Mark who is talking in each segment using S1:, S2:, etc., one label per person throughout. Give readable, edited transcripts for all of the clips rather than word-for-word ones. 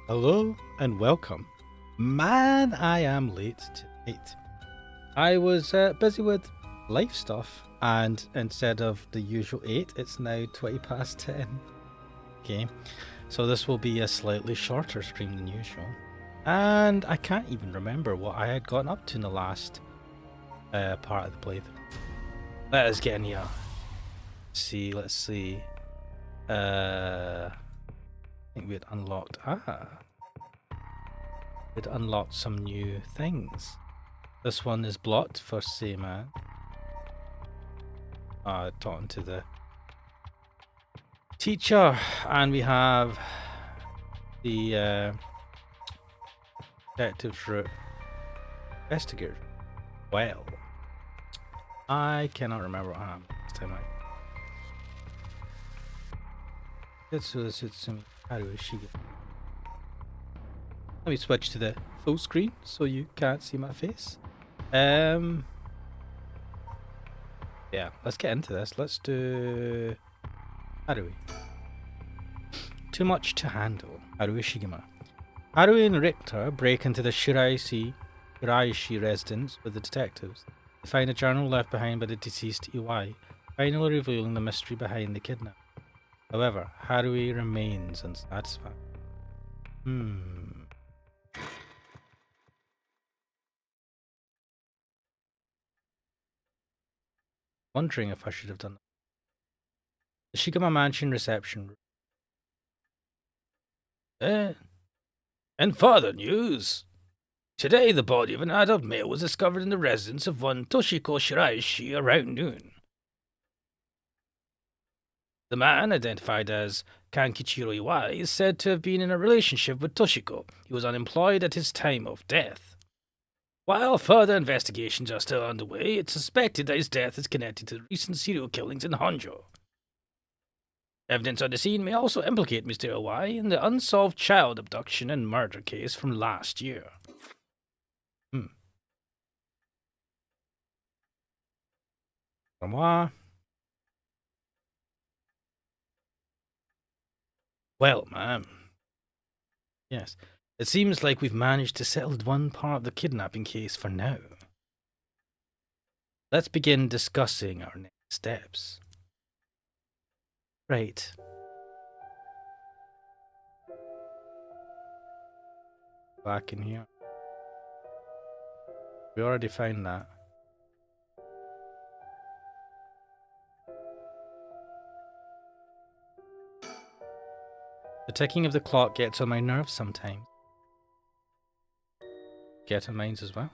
S1: Hello and welcome. Man, I am late tonight. I was busy with life stuff, and instead of the usual 8, it's now 20 past 10. Okay, so this will be a slightly shorter stream than usual. And I can't even remember what I had gotten up to in the last part of the playthrough. Let us get in here. Let's see. I think we had unlocked. We'd unlocked some new things. This one is blocked for Seaman. Talking to the teacher, and we have the detective's route. Investigator. Well, I cannot remember what happened this time. How do she get? Let me switch to the full screen so you can't see my face. Yeah, let's get into this. Let's do Haruhi. Too much to handle. Haruhi Shigema. Haruhi and Richter break into the Shiraishi residence with the detectives. They find a journal left behind by the deceased Iwai, finally revealing the mystery behind the kidnapping. However, Haruhi remains unsatisfied. Wondering if I should have done that. The Shigema Mansion reception room. In further news, today the body of an adult male was discovered in the residence of one Toshiko Shiraishi around noon. The man, identified as Kankichiro Iwai, is said to have been in a relationship with Toshiko. He was unemployed at his time of death. While further investigations are still underway, it's suspected that his death is connected to the recent serial killings in Honjo. Evidence on the scene may also implicate Mr. Iwai in the unsolved child abduction and murder case from last year. Well, ma'am. Yes, it seems like we've managed to settle one part of the kidnapping case for now. Let's begin discussing our next steps. Right. Back in here. We already found that. The ticking of the clock gets on my nerves sometimes. Get on mine as well.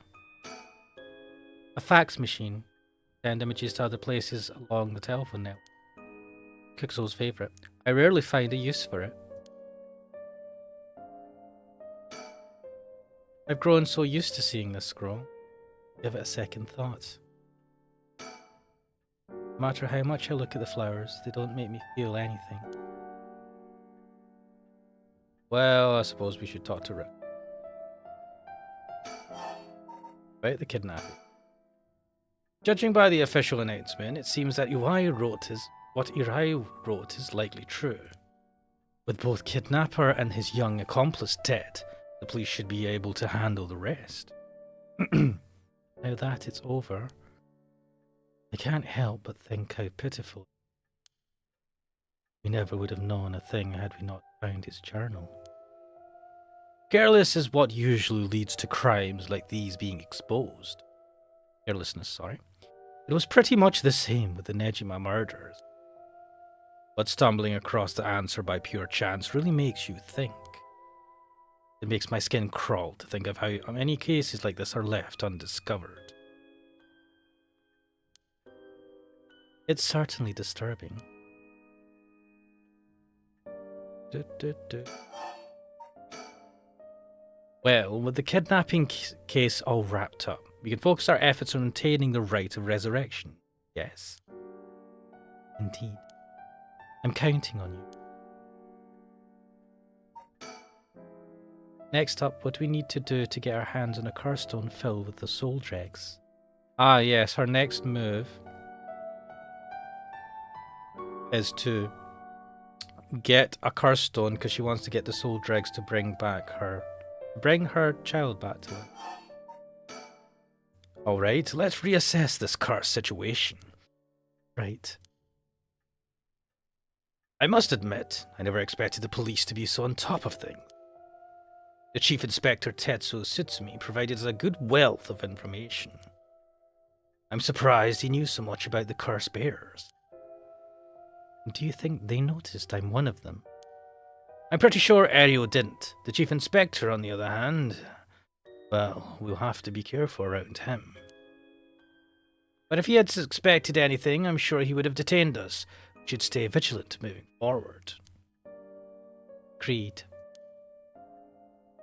S1: A fax machine. Send images to other places along the telephone network. Kuxo's favourite. I rarely find a use for it. I've grown so used to seeing this scroll. Give it a second thought. No matter how much I look at the flowers, they don't make me feel anything. Well, I suppose we should talk to Rick about the kidnapping. Judging by the official announcement, it seems that what Irai wrote is likely true. With both kidnapper and his young accomplice dead, the police should be able to handle the rest. Now that it's over, I can't help but think how pitiful. We never would have known a thing had we not found his journal. Carelessness is what usually leads to crimes like these being exposed. Carelessness, sorry. It was pretty much the same with the Nejima murders. But stumbling across the answer by pure chance really makes you think. It makes my skin crawl to think of how many cases like this are left undiscovered. It's certainly disturbing. Well, with the kidnapping case all wrapped up, we can focus our efforts on obtaining the right of resurrection. Yes. Indeed. I'm counting on you. Next up, what do we need to do to get our hands on a curse stone filled with the soul dregs? Ah yes, her next move is to get a curse stone because she wants to get the soul dregs to bring her child back to her. Alright, let's reassess this curse situation. Right. I must admit, I never expected the police to be so on top of things. The Chief Inspector Tetsuo Sutsumi provided us a good wealth of information. I'm surprised he knew so much about the curse bearers. Do you think they noticed I'm one of them? I'm pretty sure Ario didn't. The Chief Inspector, on the other hand, well, we'll have to be careful around him. But if he had suspected anything, I'm sure he would have detained us. We should stay vigilant moving forward. Agreed.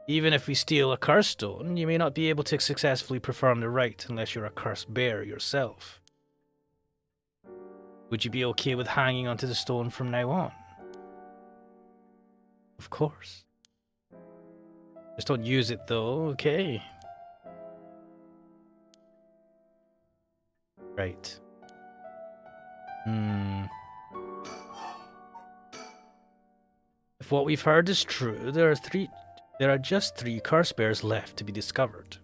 S1: Even if we steal a curse stone, you may not be able to successfully perform the rite unless you're a curse bearer yourself. Would you be okay with hanging onto the stone from now on? Of course. Just don't use it though, okay? Right. If what we've heard is true, there are just 3 curse bears left to be discovered.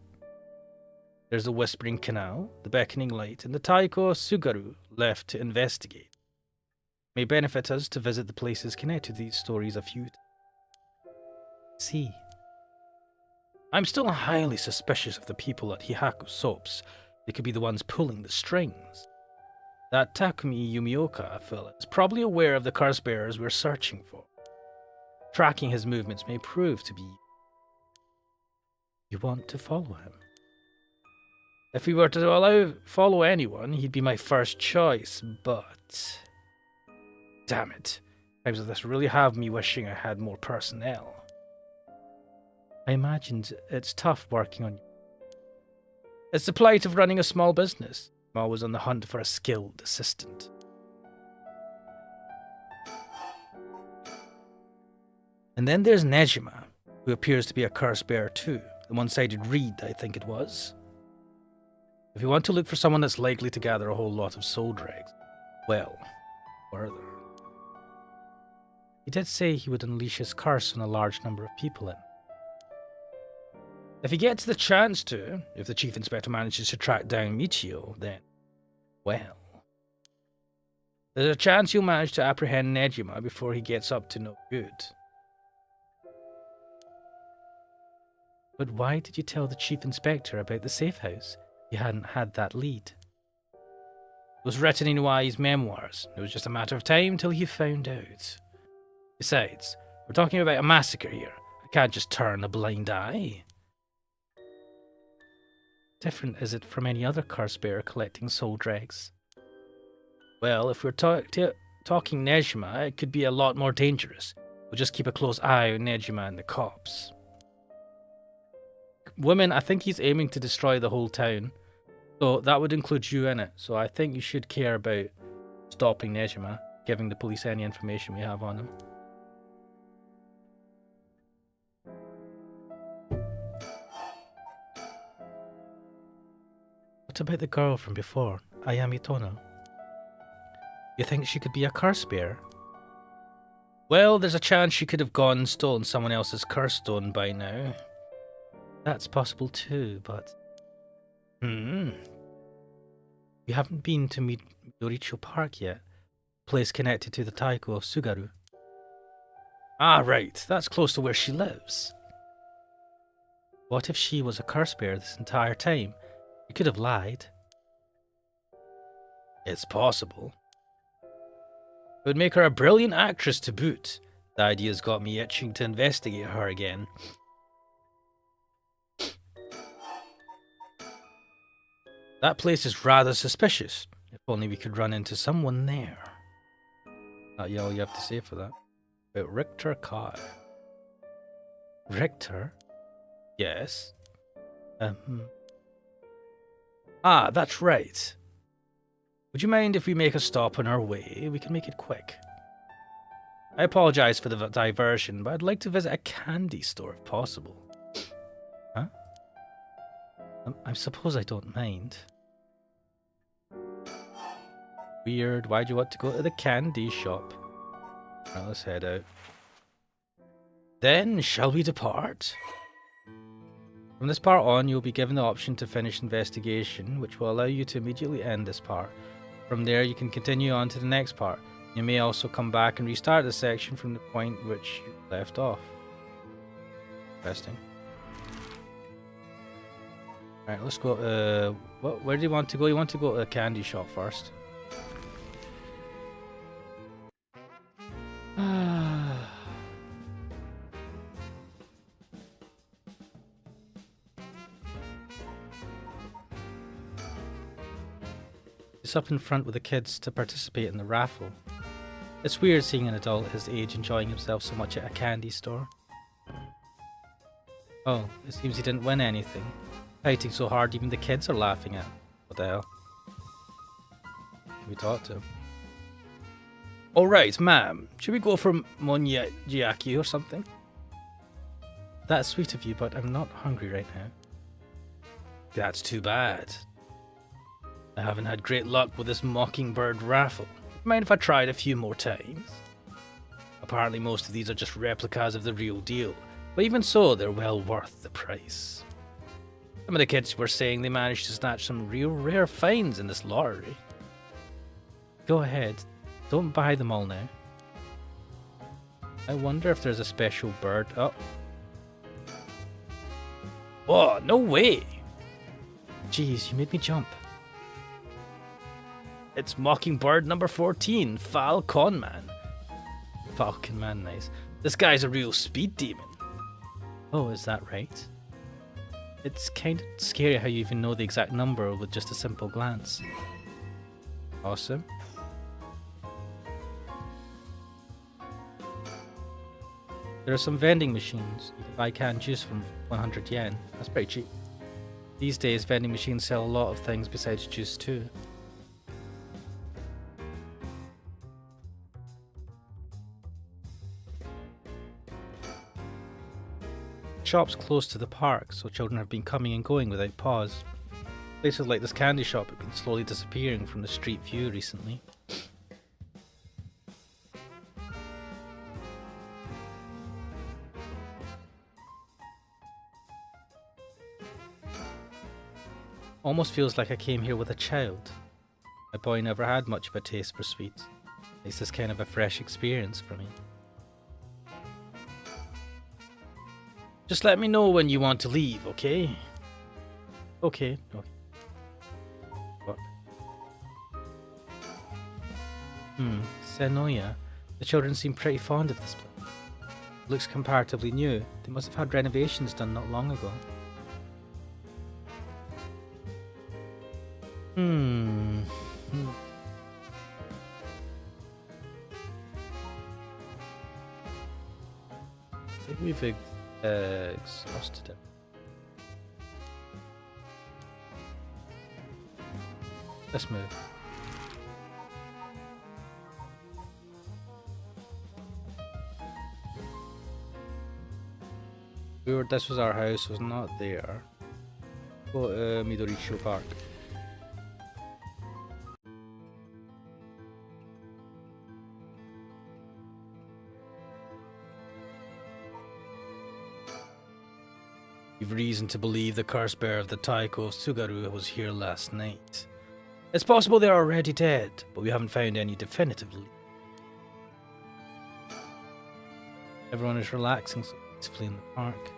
S1: There's the Whispering Canal, the Beckoning Light, and the Taiko Sugaru left to investigate. It may benefit us to visit the places connected to these stories a few times. See. I'm still highly suspicious of the people at Hihaku Soaps. They could be the ones pulling the strings. That Takumi Yumioka fella is probably aware of the curse bearers we're searching for. Tracking his movements may prove to be... You want to follow him? If we were to follow anyone, he'd be my first choice, but... Damn it. Times like this really have me wishing I had more personnel. I imagined it's tough working on you. It's the plight of running a small business. I'm always on the hunt for a skilled assistant. And then there's Nejima, who appears to be a curse bearer too. The one-sided reed, I think it was. If you want to look for someone that's likely to gather a whole lot of soul dregs, well, further. He did say he would unleash his curse on a large number of people in. If he gets the chance to, if the Chief Inspector manages to track down Michio, then, well, there's a chance you'll manage to apprehend Nejima before he gets up to no good. But why did you tell the Chief Inspector about the safe house? You hadn't had that lead. It was written in Iwai's memoirs. It was just a matter of time till he found out. Besides, we're talking about a massacre here. I can't just turn a blind eye. Different is it from any other curse bearer collecting soul dregs? Well, if we're talking Nejima, it could be a lot more dangerous. We'll just keep a close eye on Nejima and the cops. Women, I think he's aiming to destroy the whole town. So that would include you in it. So I think you should care about stopping Nejima, giving the police any information we have on him. What about the girl from before, Ayame Tono? You think she could be a curse bearer? Well, there's a chance she could have gone and stolen someone else's curse stone by now. That's possible too, but... You haven't been to Midoricho Park yet? Place connected to the Taiko of Sugaru. Ah, right. That's close to where she lives. What if she was a curse bearer this entire time? You could have lied. It's possible. It would make her a brilliant actress to boot. The idea's got me itching to investigate her again. That place is rather suspicious. If only we could run into someone there. That's all you have to say for that. About Richter Kai. Richter? Yes. Ah, that's right. Would you mind if we make a stop on our way? We can make it quick. I apologize for the diversion, but I'd like to visit a candy store if possible. Huh? I suppose I don't mind. Weird, why'd you want to go to the candy shop? Right, let's head out. Then, shall we depart? From this part on, you'll be given the option to finish investigation, which will allow you to immediately end this part. From there, you can continue on to the next part. You may also come back and restart the section from the point which you left off. Interesting. Alright, let's go. Where do you want to go? You want to go to a candy shop first. It's up in front with the kids to participate in the raffle. It's weird seeing an adult at his age enjoying himself so much at a candy store. Oh, it seems he didn't win anything. Fighting so hard even the kids are laughing at him. What the hell? Can we talk to him? Alright, ma'am. Should we go for monyaki or something? That's sweet of you, but I'm not hungry right now. That's too bad. I haven't had great luck with this mockingbird raffle. Mind if I tried a few more times? Apparently most of these are just replicas of the real deal, but even so, they're well worth the price. Some of the kids were saying they managed to snatch some real rare finds in this lottery. Go ahead, don't buy them all now. I wonder if there's a special bird. Oh. Whoa, no way! Jeez, you made me jump. It's Mockingbird number 14, Falcon Man. Falcon Man, nice. This guy's a real speed demon. Oh, is that right? It's kind of scary how you even know the exact number with just a simple glance. Awesome. There are some vending machines. You can buy canned juice from 100 yen. That's pretty cheap. These days, vending machines sell a lot of things besides juice too. Shops close to the park, so children have been coming and going without pause. Places like this candy shop have been slowly disappearing from the street view recently. Almost feels like I came here with a child. My boy never had much of a taste for sweets. It's this kind of a fresh experience for me. Just let me know when you want to leave, okay? Okay. What? Senoya. The children seem pretty fond of this place. It looks comparatively new. They must have had renovations done not long ago. I think we've exhausted it. Let's move. This was our house, was not there. Go to Midoricho Park. We've reason to believe the curse bearer of the Taiko Sugaru was here last night. It's possible they're already dead, but we haven't found any definitive lead. Everyone is relaxing so peacefully in the park.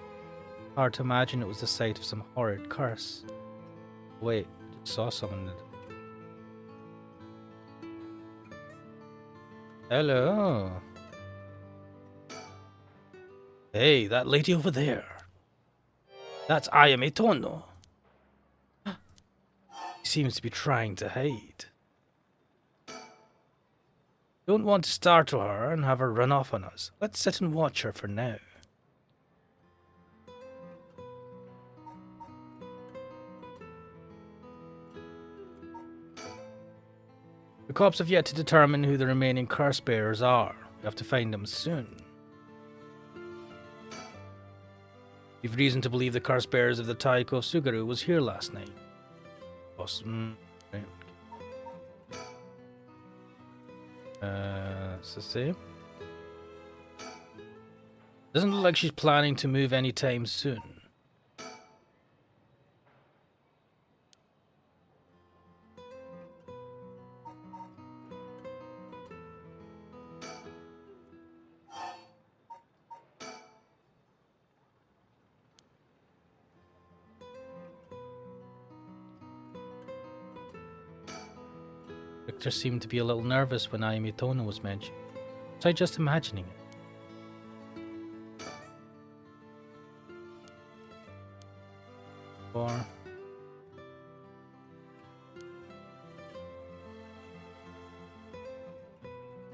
S1: Hard to imagine it was the site of some horrid curse. Wait, I just saw someone. Hello. Hey, that lady over there. That's Ayame Tono. He seems to be trying to hide. Don't want to startle her and have her run off on us. Let's sit and watch her for now. The cops have yet to determine who the remaining curse bearers are. We have to find them soon. We've reason to believe the curse bearers of the Taiko Sugaru was here last night. Awesome. Right. It's the same. Doesn't look like she's planning to move anytime soon. Victor seemed to be a little nervous when Ayame Tono was mentioned. Was I just imagining it? Or...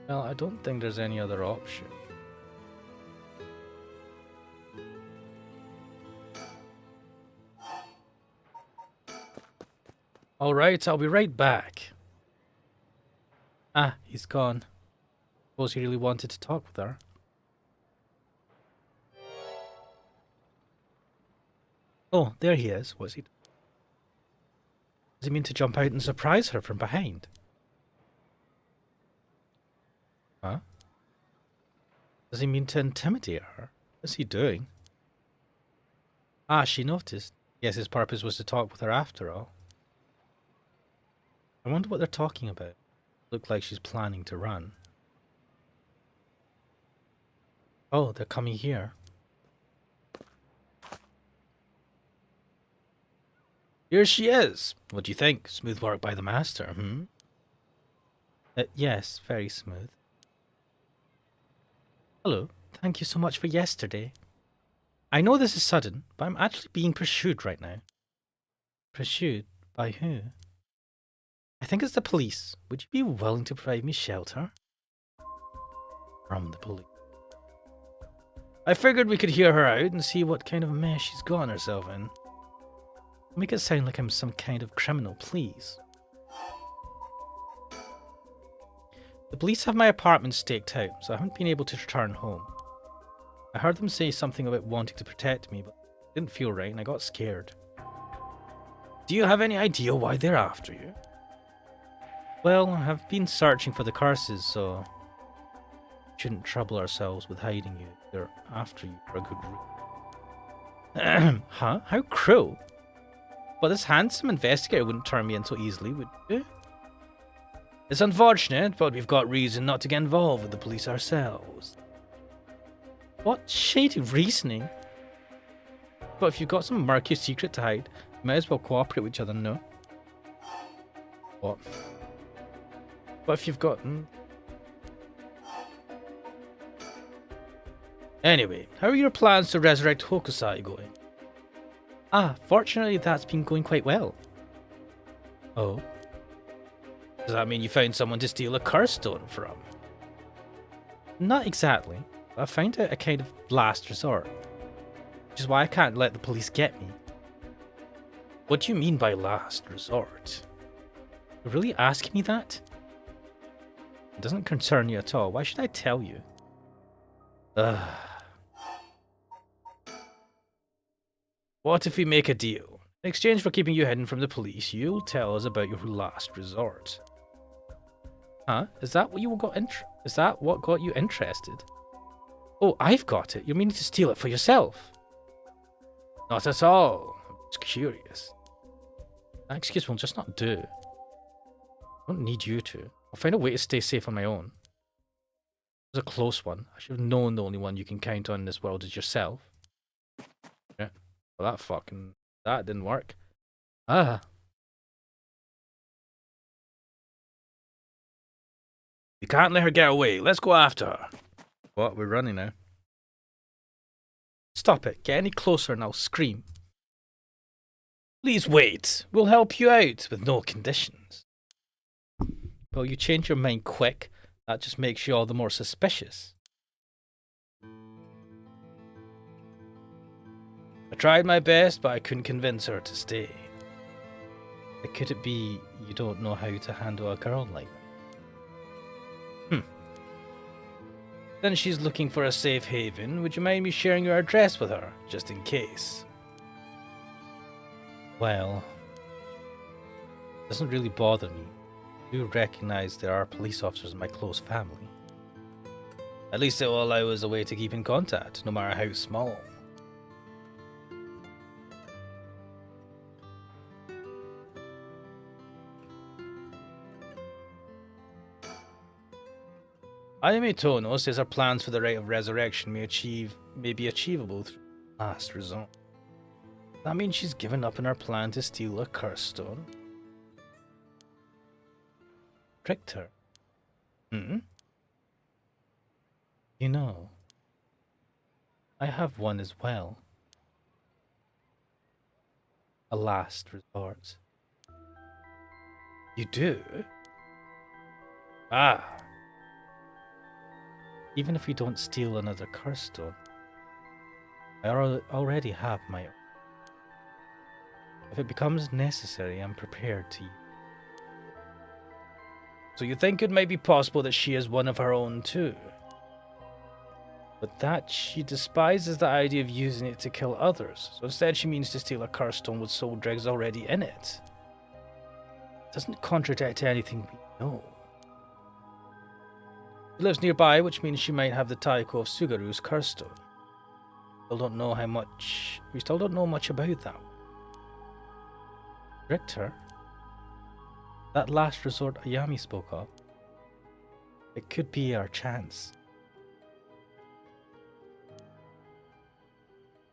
S1: well, I don't think there's any other option. Alright, I'll be right back. Ah, he's gone. Suppose he really wanted to talk with her. Oh, there he is. What's he doing? Does he mean to jump out and surprise her from behind? Huh? Does he mean to intimidate her? What's he doing? Ah, she noticed. Yes, his purpose was to talk with her after all. I wonder what they're talking about. Looked like she's planning to run. Oh, they're coming here. Here she is. What do you think? Smooth work by the master, hmm? Yes, very smooth. Hello. Thank you so much for yesterday. I know this is sudden, but I'm actually being pursued right now. Pursued? By who? I think it's the police. Would you be willing to provide me shelter? From the police. I figured we could hear her out and see what kind of mess she's gotten herself in. Make it sound like I'm some kind of criminal, please. The police have my apartment staked out, so I haven't been able to return home. I heard them say something about wanting to protect me, but it didn't feel right and I got scared. Do you have any idea why they're after you? Well, I've been searching for the curses, so we shouldn't trouble ourselves with hiding you. They're after you for a good reason. Huh? How cruel. But this handsome investigator wouldn't turn me in so easily, would you? It's unfortunate, but we've got reason not to get involved with the police ourselves. What shady reasoning? But if you've got some murky secret to hide, you might as well cooperate with each other, no? What? But if you've got... Anyway, how are your plans to resurrect Hokusai going? Ah, fortunately that's been going quite well. Oh? Does that mean you found someone to steal a curse stone from? Not exactly. I found it a kind of last resort. Which is why I can't let the police get me. What do you mean by last resort? You're really asking me that? It doesn't concern you at all. Why should I tell you? Ugh. What if we make a deal? In exchange for keeping you hidden from the police, you'll tell us about your last resort. Huh? Is that what got you interested? Oh, I've got it. You're meaning to steal it for yourself. Not at all. I'm just curious. That excuse will just not do. I don't need you to. I'll find a way to stay safe on my own. It was a close one. I should have known the only one you can count on in this world is yourself. Yeah. Well, that didn't work. Ah. You can't let her get away. Let's go after her. What? We're running now. Stop it. Get any closer and I'll scream. Please wait. We'll help you out with no conditions. Well, you change your mind quick. That just makes you all the more suspicious. I tried my best, but I couldn't convince her to stay. Could it be you don't know how to handle a girl like that? Then she's looking for a safe haven. Would you mind me sharing your address with her, just in case? Well, it doesn't really bother me. I do recognize there are police officers in my close family. At least it will allow us a way to keep in contact, no matter how small. Ayame Tono says our plans for the rite of resurrection may be achievable through last resort. That means she's given up on her plan to steal a curse stone? Tricked her? Hmm? You know, I have one as well. A last resort. You do? Ah. Even if we don't steal another curse stone, I already have my own. If it becomes necessary, I'm prepared to use. So you think it might be possible that she has one of her own too? But that she despises the idea of using it to kill others, so instead she means to steal a curse stone with soul dregs already in it. Doesn't contradict anything we know. She lives nearby, which means she might have the Taiko of Sugaru's curse stone. We still don't know much about that. Richter? That last resort Ayame spoke of. It could be our chance.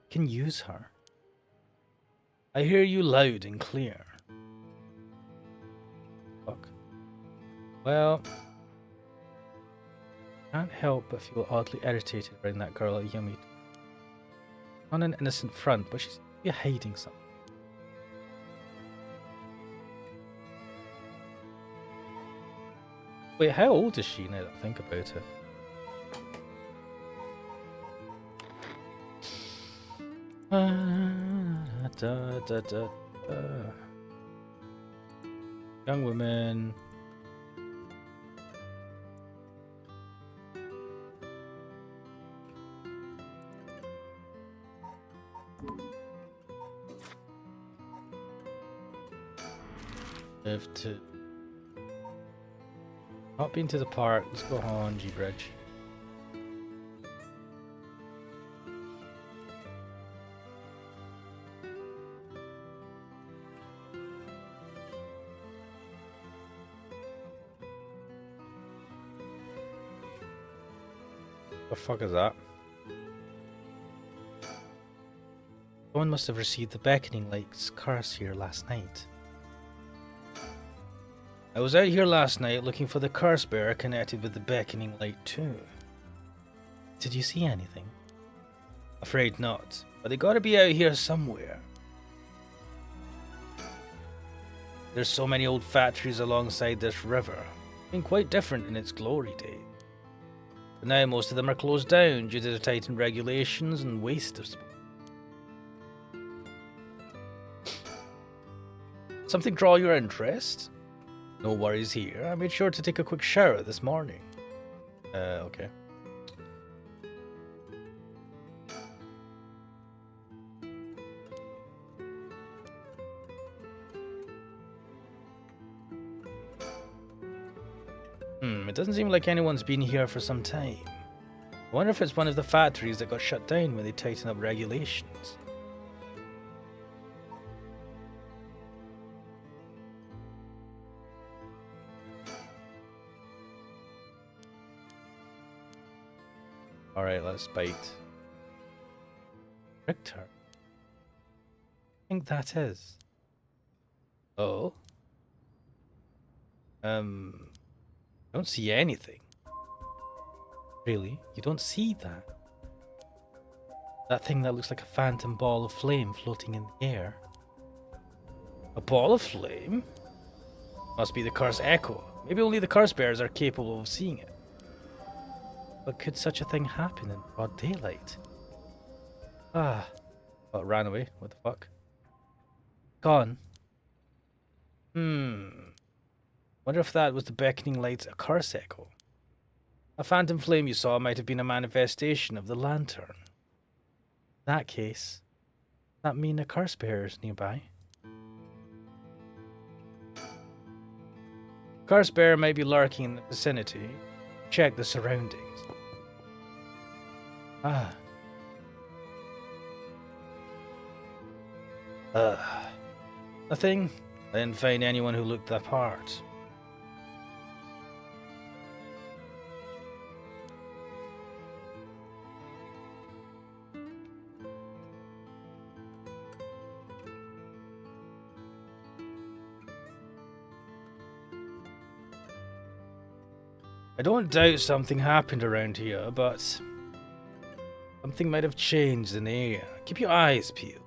S1: We can use her. I hear you loud and clear. Fuck. Well, can't help but feel oddly irritated around that girl Ayame. On an innocent front, but she's hiding something. Wait, how old is she now that I think about it? Young woman. Live to. Not been to the park. Let's go on G Bridge. The fuck is that? Someone must have received the beckoning light's curse here last night. I was out here last night looking for the curse bearer connected with the beckoning light too. Did you see anything? Afraid not, but they gotta be out here somewhere. There's so many old factories alongside this river, been quite different in its glory days. But now most of them are closed down due to the tightened regulations and waste of space. Something draw your interest? No worries here. I made sure to take a quick shower this morning. Okay. It doesn't seem like anyone's been here for some time. I wonder if it's one of the factories that got shut down when they tightened up regulations. Alright, let's bite. Richter. I think that is. Oh? Don't see anything. Really? You don't see that? That thing that looks like a phantom ball of flame floating in the air. A ball of flame? Must be the curse echo. Maybe only the curse bearers are capable of seeing it. But could such a thing happen in broad daylight? Ah. Oh, it ran away. What the fuck? Gone. Wonder if that was the beckoning light's a curse echo. A phantom flame you saw might have been a manifestation of the lantern. In that case, does that mean a curse bearer's nearby? Curse bearer might be lurking in the vicinity. Check the surroundings. Ah. Nothing. I didn't find anyone who looked the part. I don't doubt something happened around here, but something might have changed in the area. Keep your eyes peeled.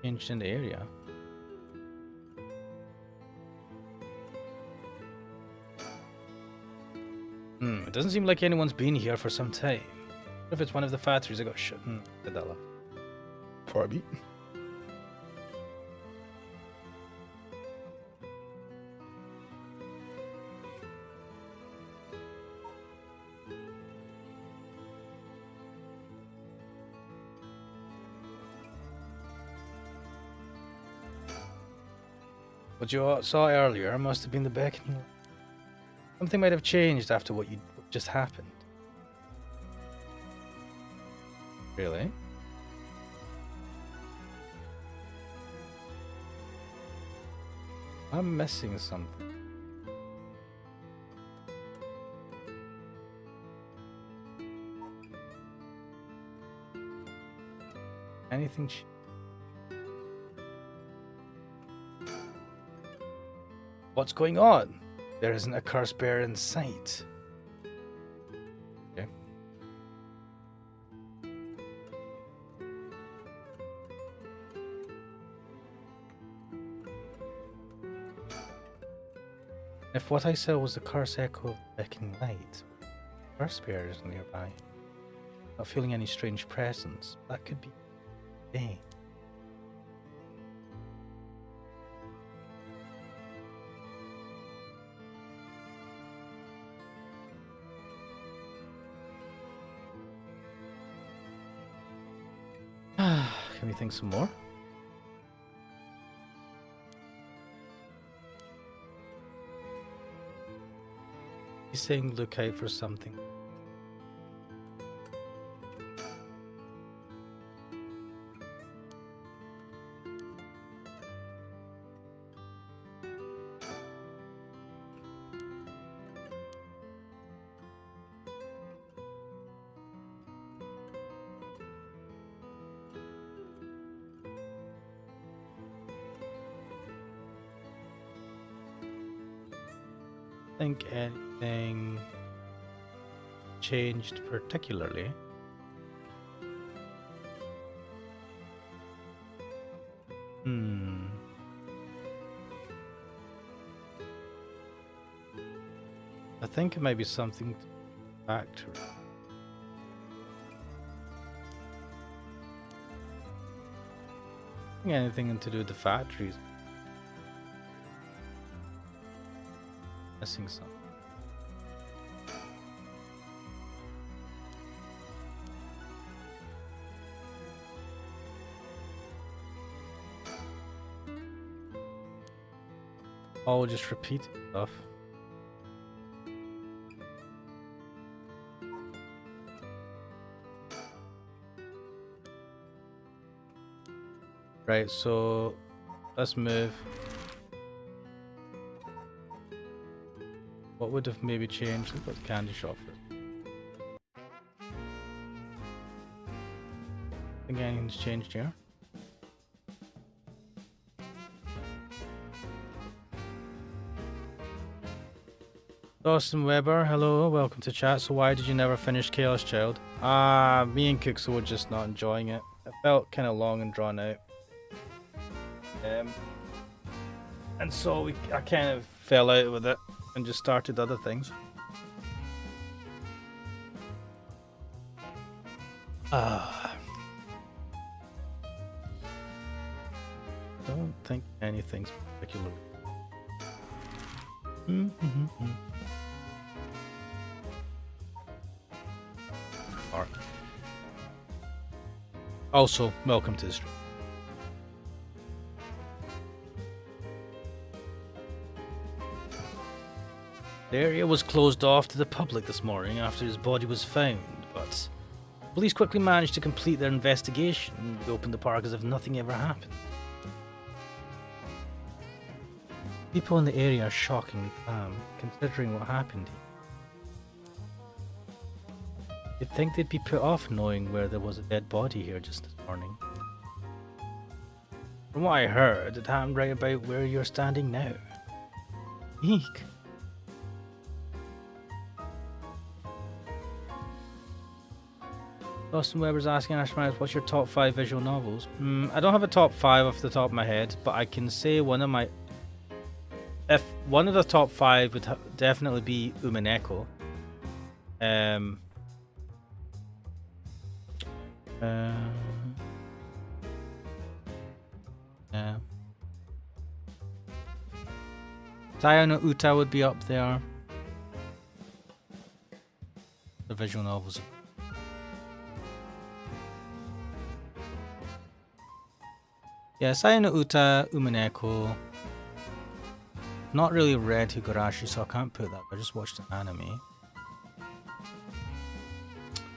S1: Changed in the area. It doesn't seem like anyone's been here for some time. What if it's one of the factories that got shut? Did that laugh? Probably. What you saw earlier must have been the beckoning. Something might have changed after what just happened. Really? I'm missing something. Anything? What's going on? There isn't a curse bearer in sight. Okay. If what I saw was the curse echo of the beckoning light, curse bearer is nearby. Not feeling any strange presence. That could be day. Can we think some more? He's saying look out for something. Think anything changed particularly? I think it might be something to factory. Anything to do with the factories. Missing something. I'll just repeat stuff. Right, so let's move. What would have maybe changed? Let's go to the candy shop first. Think anything's changed here? Dawson Weber, hello, welcome to chat. So why did you never finish Chaos Child? Me and Kixel were just not enjoying it. It felt kind of long and drawn out. And so I kind of fell out with it and just started other things. Don't think anything's particular. Alright. Also, welcome to the stream. The area was closed off to the public this morning after his body was found. but police quickly managed to complete their investigation and reopened the park as if nothing ever happened. People in the area are shockingly calm, considering what happened here. You'd think they'd be put off knowing where there was a dead body here just this morning. From what I heard, it happened right about where you're standing now. Eek. Austin Weber's asking Ash Myers, what's your top 5 visual novels? I don't have a top 5 off the top of my head, but I can say one of my... If one of the top 5 would definitely be Umineko. Yeah. Tayo no Uta would be up there. The visual novels. Yeah, Sayo no Uta, Umineko. Not really read Higurashi, so I can't put that. I just watched an anime.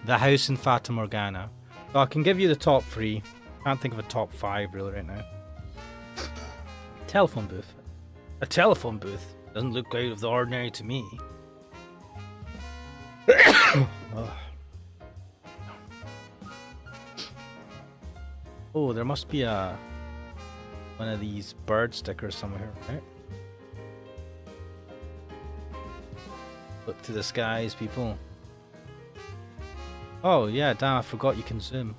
S1: The House in Fata Morgana. So I can give you the top 3. Can't think of a top 5 really right now. Telephone booth. A telephone booth doesn't look out of the ordinary to me. Oh, there must be one of these bird stickers somewhere, right? Look to the skies, people. Oh yeah, damn, I forgot you can zoom.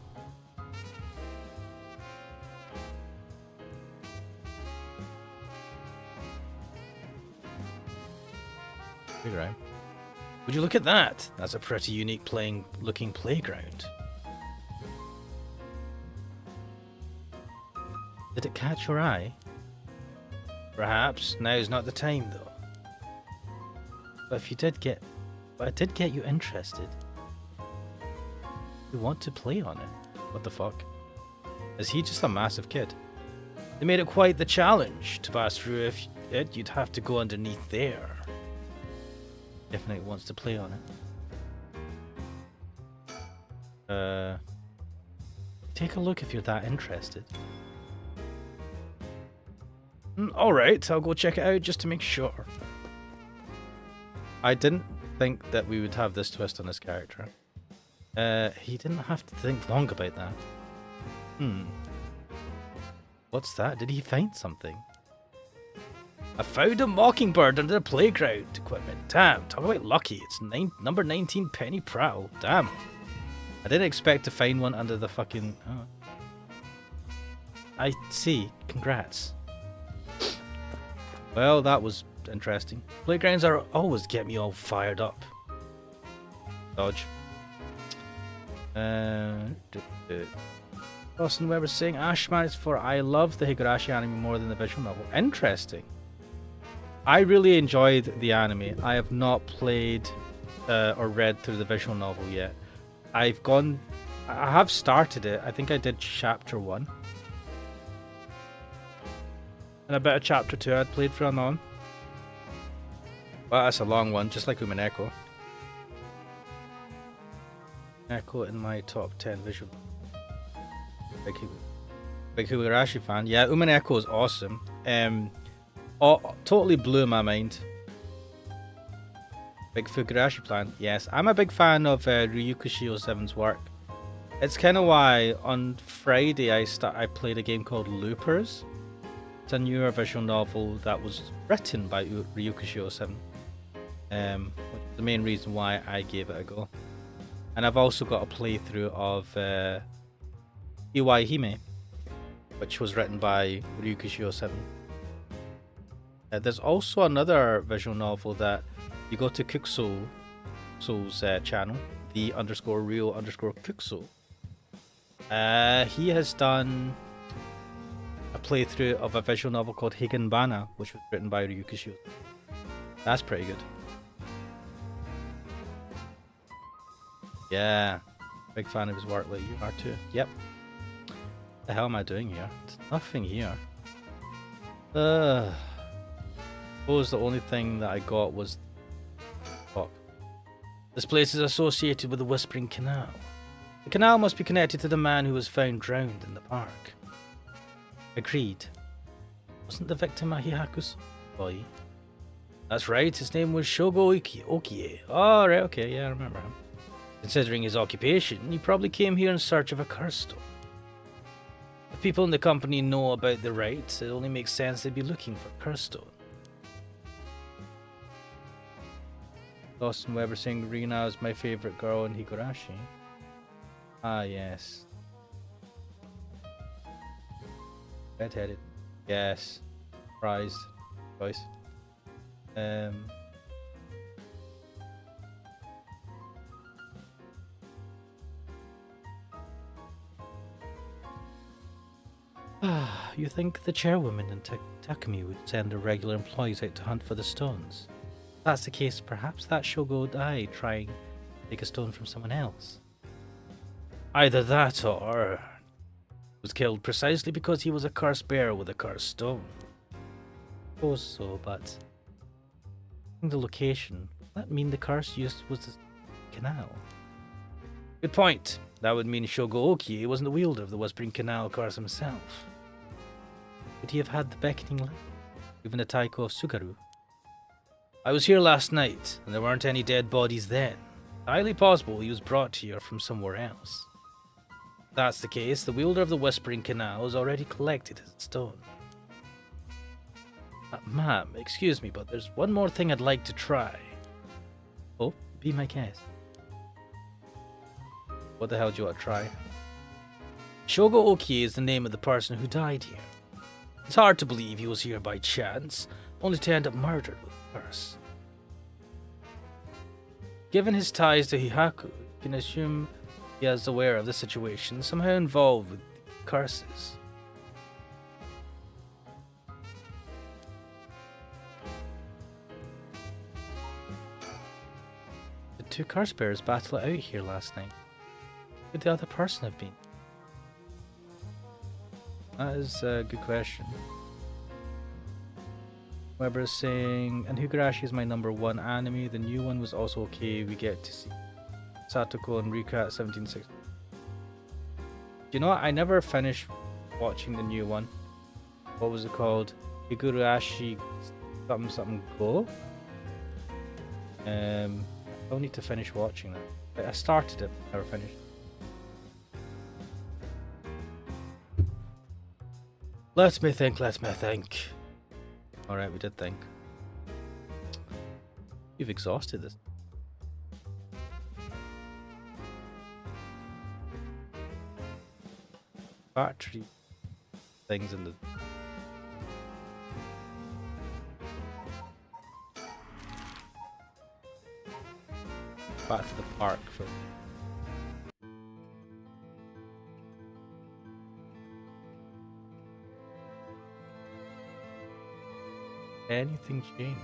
S1: Playground. Would you look at that? That's a pretty unique looking playground. Did it catch your eye? Perhaps now's not the time though. But it did get you interested. You want to play on it? What the fuck? Is he just a massive kid? They made it quite the challenge to pass through. If you'd have to go underneath there. Definitely wants to play on it. Take a look if you're that interested. Alright, I'll go check it out just to make sure. I didn't think that we would have this twist on this character. He didn't have to think long about that. What's that? Did he find something? I found a mockingbird under the playground equipment. Damn, talk about lucky. It's number 19 Penny Prowl. Damn. I didn't expect to find one under the fucking... Oh. I see. Congrats. Well, that was interesting. Playgrounds are always get me all fired up. Dodge. Austin Weber saying Ash managed for I love the Higurashi anime more than the visual novel. Interesting. I really enjoyed the anime. I have not played or read through the visual novel yet. I have started it. I think I did chapter 1. And a bit of chapter 2 I'd played from on. Well, that's a long one, just like Umineko. Echo in my top 10 visual. Big Higurashi fan. Yeah, Umineko is awesome. Totally blew my mind. Big Higurashi fan. Yes, I'm a big fan of Ryuko Shio7's work. It's kind of why on Friday I played a game called Loopers. It's a newer visual novel that was written by Ryuko Shio7. Which is the main reason why I gave it a go. And I've also got a playthrough of Iwai Hime, which was written by Ryuko Shio7. There's also another visual novel that you go to Cooksoul's channel, the_real_Cooksoul. He has done a playthrough of a visual novel called Higenbana, which was written by Ryuko Shio. That's pretty good. Yeah, big fan of his work, like you are too. Yep. What the hell am I doing here? There's nothing here. Suppose the only thing that I got was... Fuck. This place is associated with the Whispering Canal. The canal must be connected to the man who was found drowned in the park. Agreed. Wasn't the victim a Hihaku's boy? That's right, his name was Shogo Okie. Oh, right, okay, yeah, I remember him. Considering his occupation, he probably came here in search of a curse stone. If people in the company know about the rites, it only makes sense they'd be looking for curse stone. Dawson Weber saying Rina is my favourite girl in Higurashi. Ah, yes. Red-headed. Yes. Prized choice. You think the chairwoman in Takumi would send her regular employees out to hunt for the stones? If that's the case, perhaps that Shogo died trying to take a stone from someone else. Either that or was killed precisely because he was a cursed bear with a cursed stone. I suppose so, but the location, does that mean the curse used was the canal? Good point. That would mean Shogo Okie wasn't the wielder of the Whispering Canal curse himself. Would he have had the beckoning light, even the taiko of Sugaru? I was here last night, and there weren't any dead bodies then. Highly possible he was brought here from somewhere else. If that's the case, the wielder of the Whispering Canal has already collected his stone. Ma'am, excuse me, but there's one more thing I'd like to try. Oh, be my guest. What the hell do you want to try? Shogo Okie is the name of the person who died here. It's hard to believe he was here by chance, only to end up murdered with a curse. Given his ties to Hihaku, you can assume he is aware of the situation, somehow involved with curses. The two curse bears battled it out here last night. Who could the other person have been? That is a good question. Weber is saying, and Higurashi is my #1 anime. The new one was also okay. We get to see Satoko and Rika at 1760. Do you know what? I never finished watching the new one. What was it called? Higurashi something go? I'll need to finish watching that. I started it, never finished. Let me think. Alright, we did think. You've exhausted this. Battery things in the... Back to the park for... Anything change?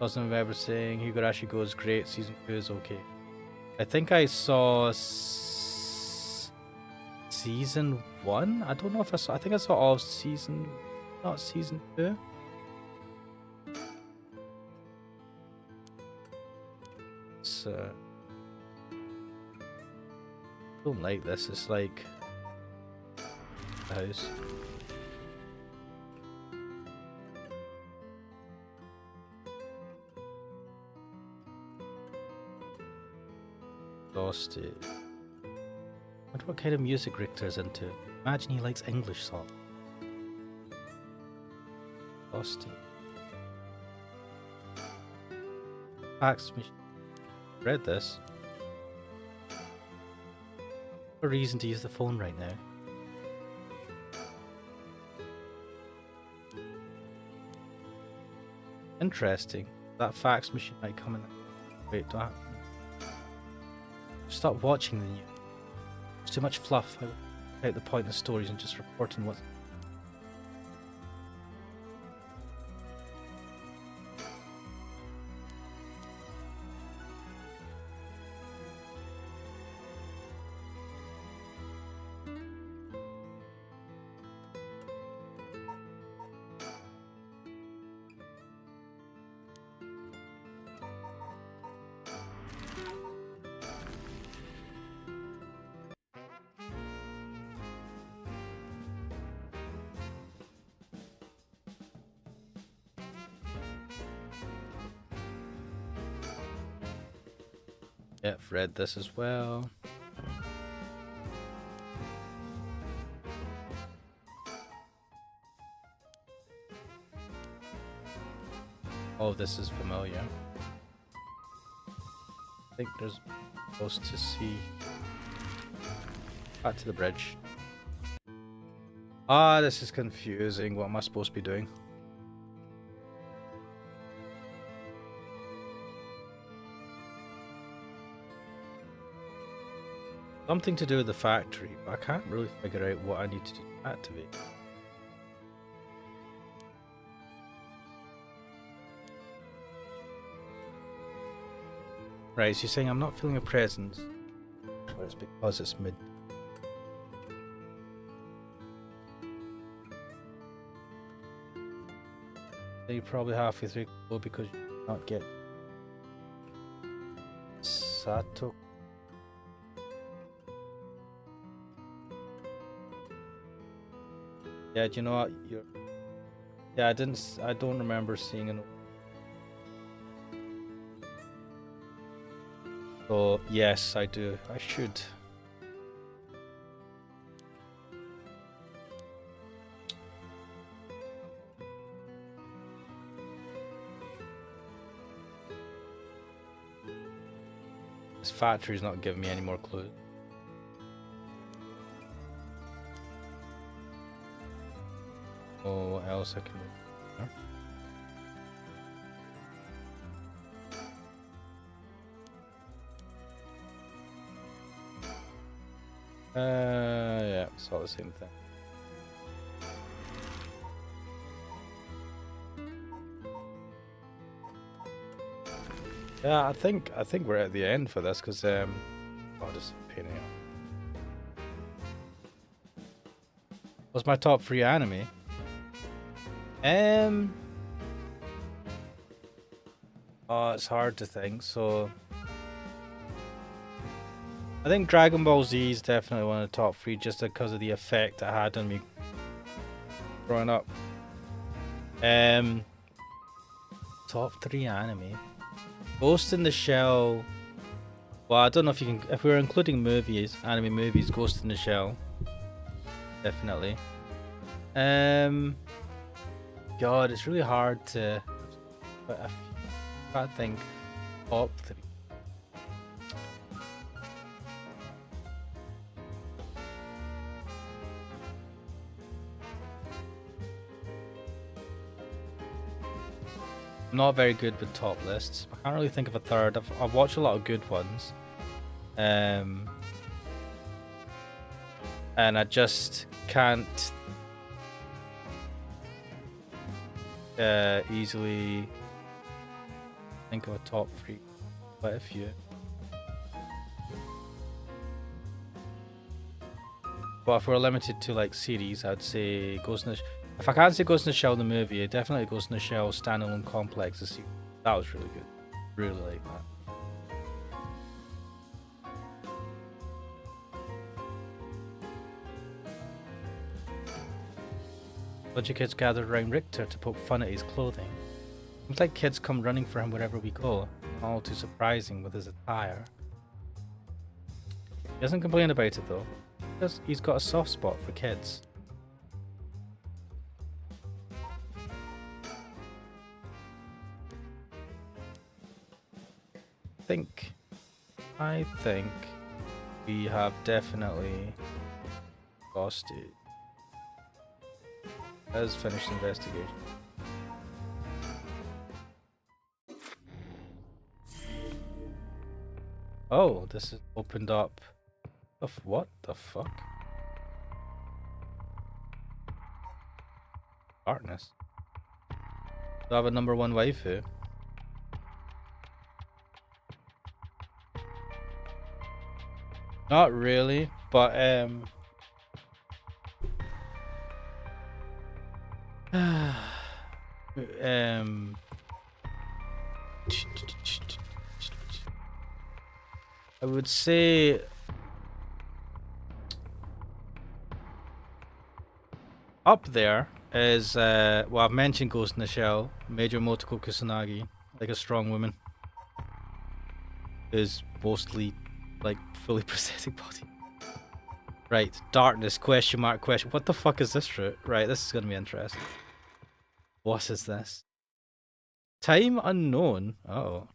S1: Doesn't remember saying Higurashi goes great, season 2 is okay. I think I saw season 1? I don't know if I saw, I think I saw all of season, not season 2. It's, I don't like this, it's like the house. Exhausted. I wonder what kind of music Richter's into. Imagine he likes English songs. Exhausted. Fax machine. Read this. A reason to use the phone right now. Interesting. That fax machine might come in. Wait, do I? Stop watching the news. It's too much fluff. I out the pointless stories and just reporting what's... Yeah, I've read this as well. Oh, this is familiar. I think there's supposed to see. Back to the bridge. Ah, this is confusing. What am I supposed to be doing? Something to do with the factory, but I can't really figure out what I need to do to activate. Right, so you're saying I'm not feeling a presence, but it's because it's mid. So you're probably halfway through because you did not get Sato. Yeah, do you know what? Yeah, I don't remember seeing an. So yes, I do. I should. This factory's not giving me any more clues. Oh, what else I can do? Yeah, it's all the same thing. Yeah, I think we're at the end for this because oh, just painting it. What's my top 3 anime? Oh, it's hard to think. So I think Dragon Ball Z is definitely one of the top 3 just because of the effect it had on me growing up. Top 3 anime. Ghost in the Shell. Well, I don't know if you can. If we're including movies, anime movies, Ghost in the Shell. Definitely. God, it's really hard to. But if I think top 3. I'm not very good with top lists. I can't really think of a third. I've watched a lot of good ones. And I just can't easily think of a top 3. Quite a few. But if we're limited to like series, I'd say Ghost in the If I can't say Ghost in the Shell the movie, it definitely Ghost in the Shell standalone complex. That was really good. Really like that. A bunch of kids gathered around Richter to poke fun at his clothing. Seems like kids come running for him wherever we go. All too surprising with his attire. He doesn't complain about it though. Because he's got a soft spot for kids. I think we have definitely lost it. Has finished investigation. Oh, this is opened up. What the fuck? Darkness. Do I have a #1 waifu? Not really, but I would say up there is well, I've mentioned Ghost in the Shell, Major Motoko Kusanagi, like a strong woman. who's mostly like fully prosthetic body. Right, darkness, question mark, question. What the fuck is this route? Right, this is gonna be interesting. What is this? Time unknown. Uh oh.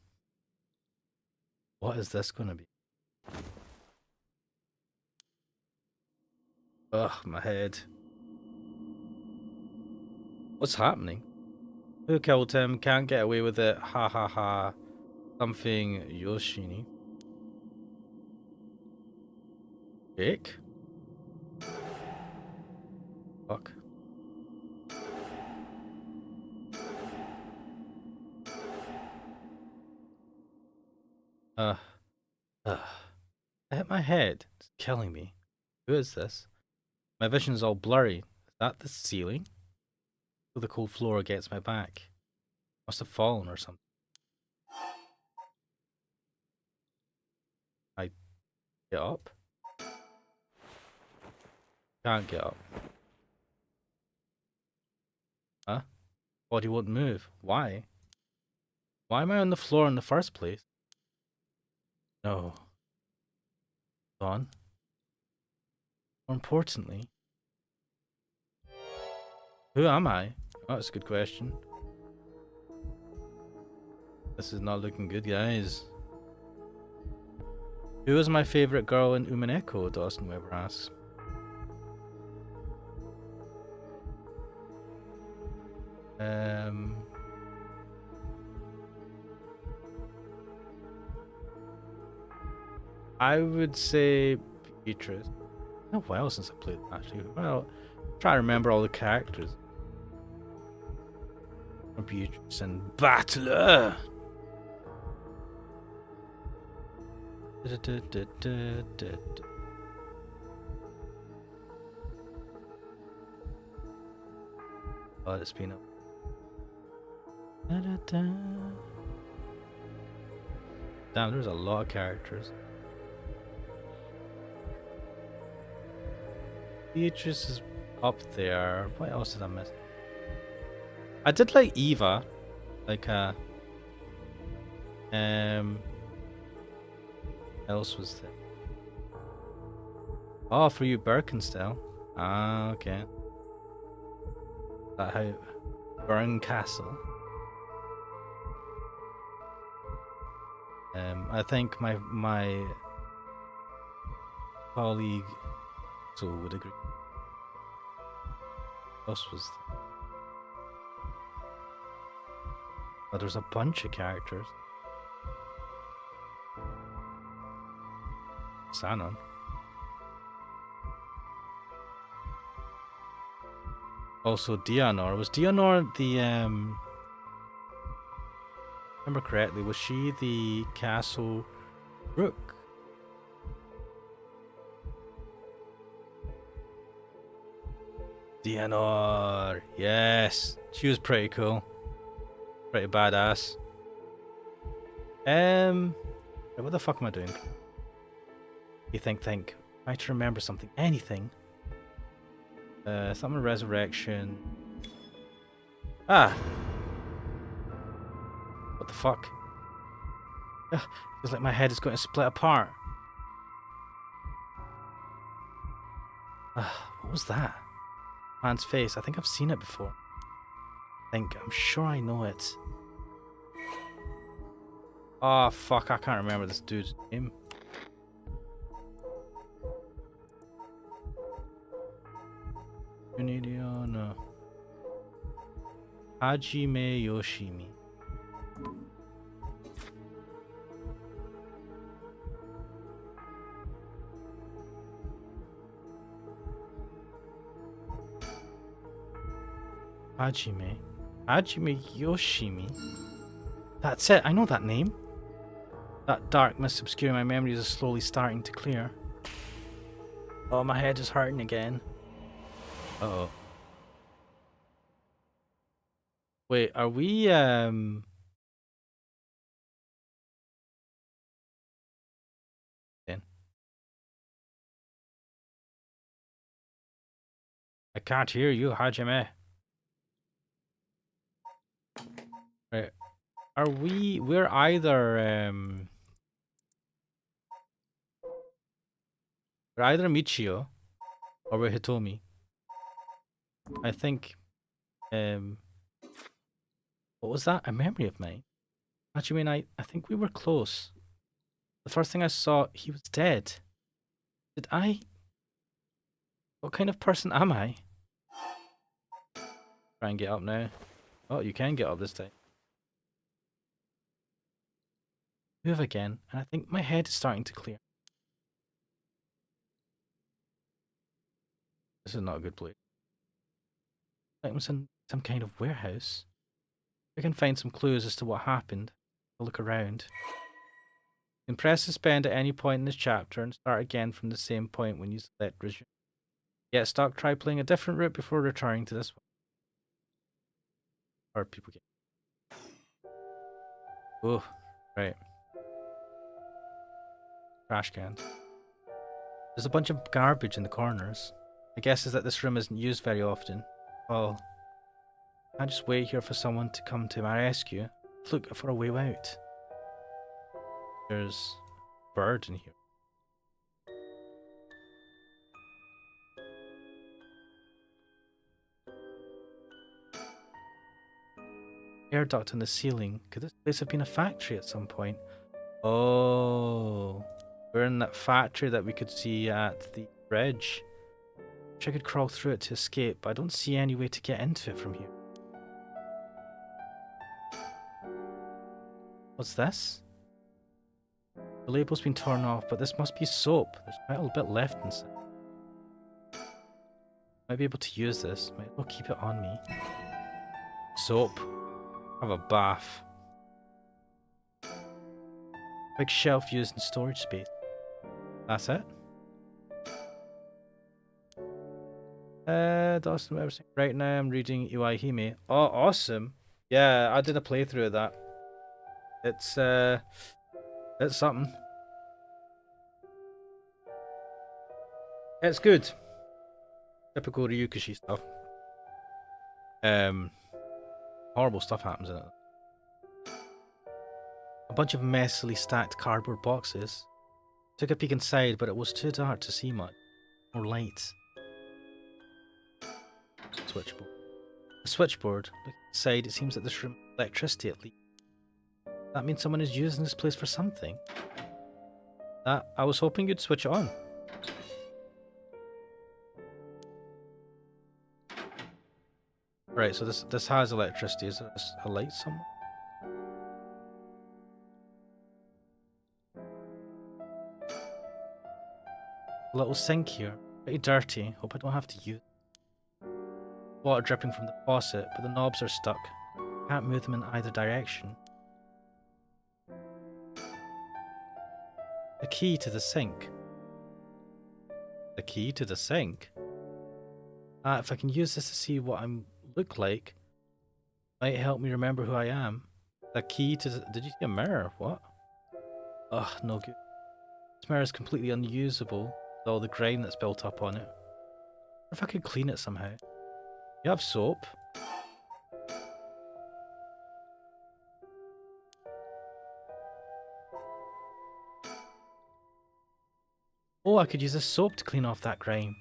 S1: What is this gonna be? Ugh, my head. What's happening? Who killed him? Can't get away with it. Ha ha ha. Something Yoshini. Jake? Fuck. Uh, I hit my head. It's killing me. Who is this? My vision's all blurry. Is that the ceiling? The cold floor against my back. Must have fallen or something. I get up? Can't get up. Huh? Body won't move. Why? Why am I on the floor in the first place? No. On. More importantly, who am I? Oh, that's a good question. This is not looking good, guys. Who is my favorite girl in Umineko? Dawson Weber asks. I would say Beatrice. It's been a while since I played actually. Well, try to remember all the characters. Beatrice and Battler. Oh, it's been a. Damn, there's a lot of characters. Beatrice is up there. What else did I miss? I did like Eva. Like else was there? Oh, for you Birkenstell. Ah, okay. That how Burn Castle. I think my colleague so would agree. What else was there? Oh, there's a bunch of characters. Sanon. Also Dianor. Was Dianor the remember correctly, was she the castle rook? Dianor, yes. She was pretty cool. Pretty badass. What the fuck am I doing? You think. Try to remember something. Anything. Summon resurrection. Ah! What the fuck? Ugh, feels like my head is going to split apart. What was that? Man's face. I think I've seen it before. I'm sure I know it. Oh fuck, I can't remember this dude's name. No. Hajime Yoshimi. Hajime Yoshimi. That's it, I know that name. That dark mist obscuring my memories is slowly starting to clear. Oh, my head is hurting again. Uh-oh. Wait, are we, I can't hear you, Hajime. Right. We're either, We're either Michio or we're Hitomi. I think, what was that? A memory of mine? Actually, I think we were close. The first thing I saw, he was dead. Did I? What kind of person am I? Try and get up now. Oh, you can get up this time. Move again, and I think my head is starting to clear. This is not a good place. Like I'm in some kind of warehouse. I can find some clues as to what happened. I'll look around. You can press suspend at any point in this chapter and start again from the same point when you select resume. Get stuck, try playing a different route before returning to this one. Or people get. Oh, right. Trash cans. There's a bunch of garbage in the corners. My guess is that this room isn't used very often. Well, I just wait here for someone to come to my rescue. Look for a way out. There's a bird in here. Air duct on the ceiling. Could this place have been a factory at some point? Oh, we're in that factory that we could see at the bridge. Wish I could crawl through it to escape, but I don't see any way to get into it from here. What's this? The label's been torn off, but this must be soap. There's quite a little bit left inside. Might be able to use this. Might as well keep it on me. Soap. Have a bath. Big shelf used in storage space. That's it. Dawson, everything. Right now I'm reading Ayame. Oh, awesome. Yeah, I did a playthrough of that. It's something. It's good. Typical Ryukushi stuff. Horrible stuff happens in it. A bunch of messily stacked cardboard boxes. Took a peek inside, but it was too dark to see much. More lights. Switchboard. A switchboard. Look inside, it seems that this room has electricity at least. That means someone is using this place for something. I was hoping you'd switch it on. Right, so this has electricity. Is there a light somewhere? A little sink here. Pretty dirty. Hope I don't have to use it. Water dripping from the faucet, but the knobs are stuck. Can't move them in either direction. The key to the sink. The key to the sink? If I can use this to see what I look like, might help me remember who I am. The key to the... Did you see a mirror? What? Ugh, no good. This mirror is completely unusable with all the grime that's built up on it. What if I could clean it somehow? You have soap. Oh, I could use this soap to clean off that grime.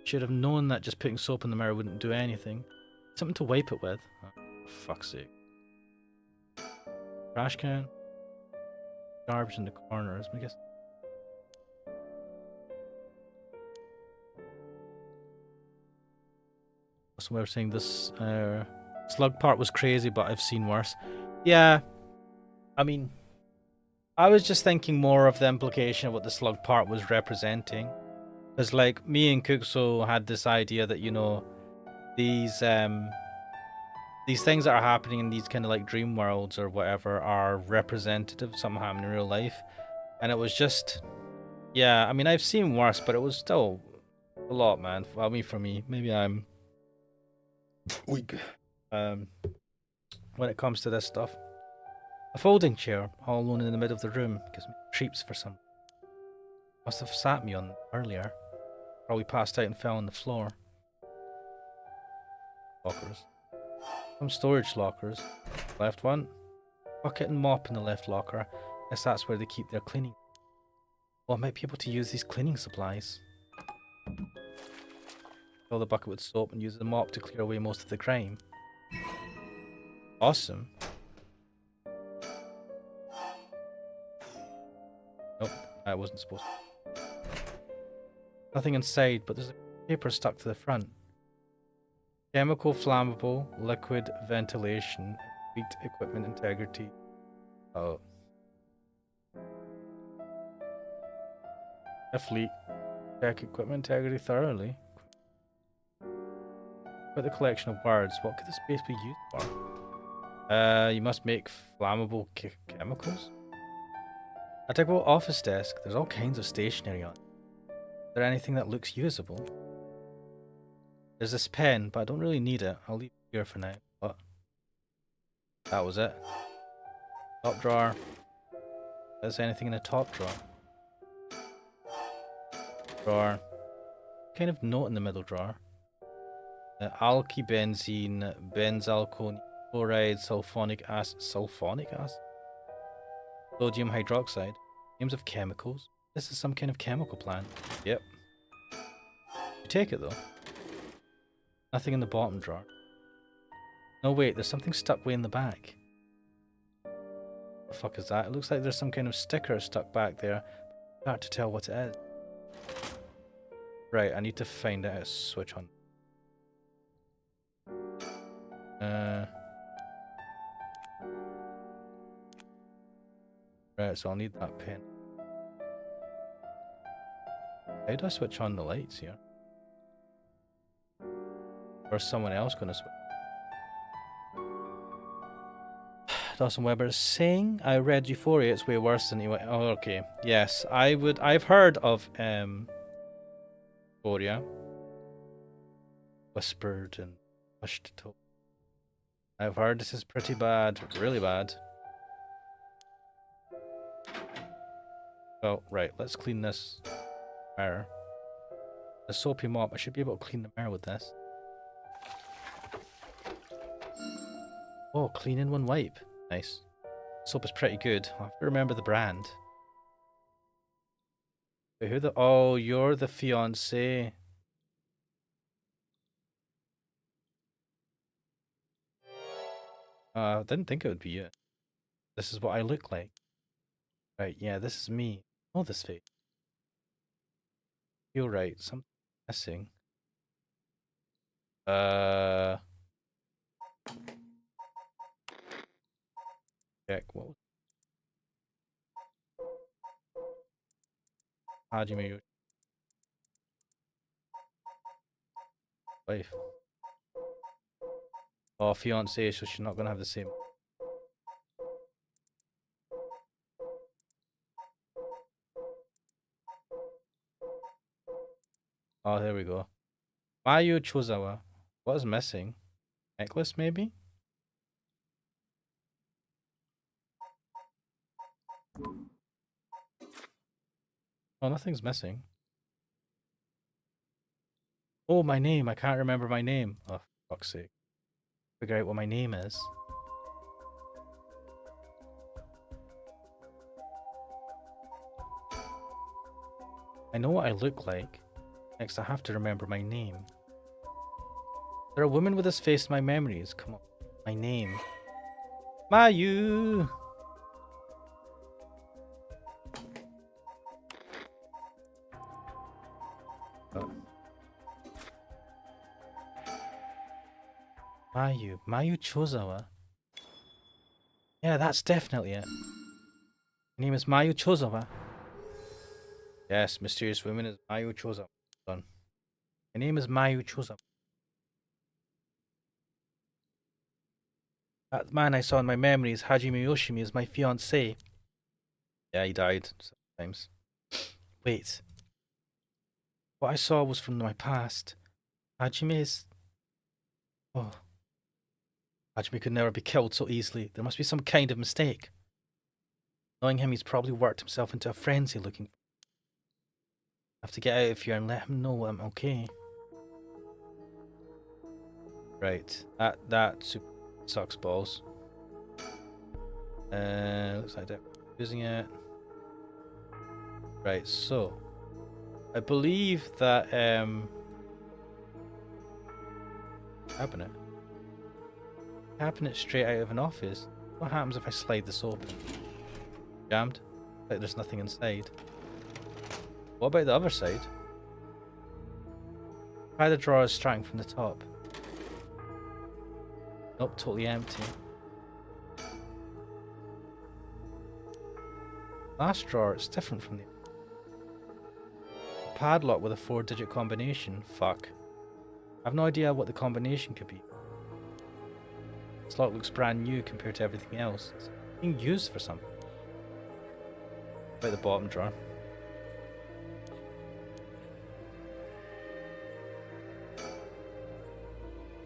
S1: Should have known that just putting soap in the mirror wouldn't do anything. Something to wipe it with. Oh, for fuck's sake. Trash can. Garbage in the corners, I guess. So we were saying this slug part was crazy, but I've seen worse. Yeah. I mean, I was just thinking more of the implication of what the slug part was representing. Because, like, me and Kuxo had this idea that, you know, these things that are happening in these kind of, like, dream worlds or whatever are representative of something happening in real life. And it was just... Yeah, I mean, I've seen worse, but it was still a lot, man. I mean, for me. Maybe I'm weak when it comes to this stuff. A folding chair, all alone in the middle of the room, gives me creeps for some... Must have sat me on earlier. Probably passed out and fell on the floor. Lockers. Some storage lockers. Left one. Bucket and mop in the left locker. Guess that's where they keep their cleaning. Oh, I might be able to use these cleaning supplies. Fill the bucket with soap and use the mop to clear away most of the grime. Awesome. Nope, I wasn't supposed to. Nothing inside, but there's a paper stuck to the front. Chemical, flammable, liquid, ventilation, complete equipment integrity. Oh. If leak, check equipment integrity thoroughly. With the collection of words, what could the space be used for? You must make flammable chemicals? A typical office desk. There's all kinds of stationery on it. Is there anything that looks usable? There's this pen, but I don't really need it. I'll leave it here for now. What? That was it. Top drawer. Is there anything in the top drawer? Drawer. Kind of note in the middle drawer. Alky benzene, benzalkone, chloride, sulfonic acid, sodium hydroxide. Names of chemicals. This is some kind of chemical plant. Yep. You take it though. Nothing in the bottom drawer. No wait, there's something stuck way in the back. What the fuck is that? It looks like there's some kind of sticker stuck back there. Hard to tell what it is. Right, I need to find out how to switch on. Right, so I'll need that pen. How do I switch on the lights here? Or is someone else going to switch? Dawson Weber is saying, I read Euphoria, it's way worse than he went. Oh, okay. Yes, I've heard of Euphoria. Whispered and hushed to. I've heard this is pretty bad, really bad. Well, right, let's clean this mirror. The soapy mop, I should be able to clean the mirror with this. Oh, clean in one wipe. Nice. Soap is pretty good. I have to remember the brand. Wait, who the... Oh, you're the fiancé. I didn't think it would be you. This is what I look like. Right, yeah, this is me. Oh, this face. You're right, something missing. Check, what was... Hajime wife. Oh, fiancé, so she's not gonna have the same. Oh, there we go. Mayu Chozawa. What is missing? Necklace, maybe? Oh, nothing's missing. Oh, my name. I can't remember my name. Oh, for fuck's sake. Figure out what my name is. I know what I look like. Next, I have to remember my name. There are women with this face in my memories. Come on. My name. Mayu! Oh. Mayu. Mayu Chozawa. Yeah, that's definitely it. My name is Mayu Chozawa. Yes, mysterious woman is Mayu Chozawa. Done. My name is Mayu Chozawa. That man I saw in my memories, Hajime Yoshimi, is my fiancé. Yeah, he died sometimes. Wait. What I saw was from my past. Hajime is... Oh. Hajime could never be killed so easily. There must be some kind of mistake. Knowing him, he's probably worked himself into a frenzy looking... I have to get out of here and let him know I'm okay. Right. That super sucks balls. Looks like they're using it. Right, so I believe that cabinet straight out of an office. What happens if I slide this open? Jammed? Like there's nothing inside. What about the other side? Try the drawers starting from the top. Nope, totally empty. Last drawer, it's different from the padlock with a 4-digit combination. Fuck. I have no idea what the combination could be. This lock looks brand new compared to everything else. It's being used for something. About the bottom drawer.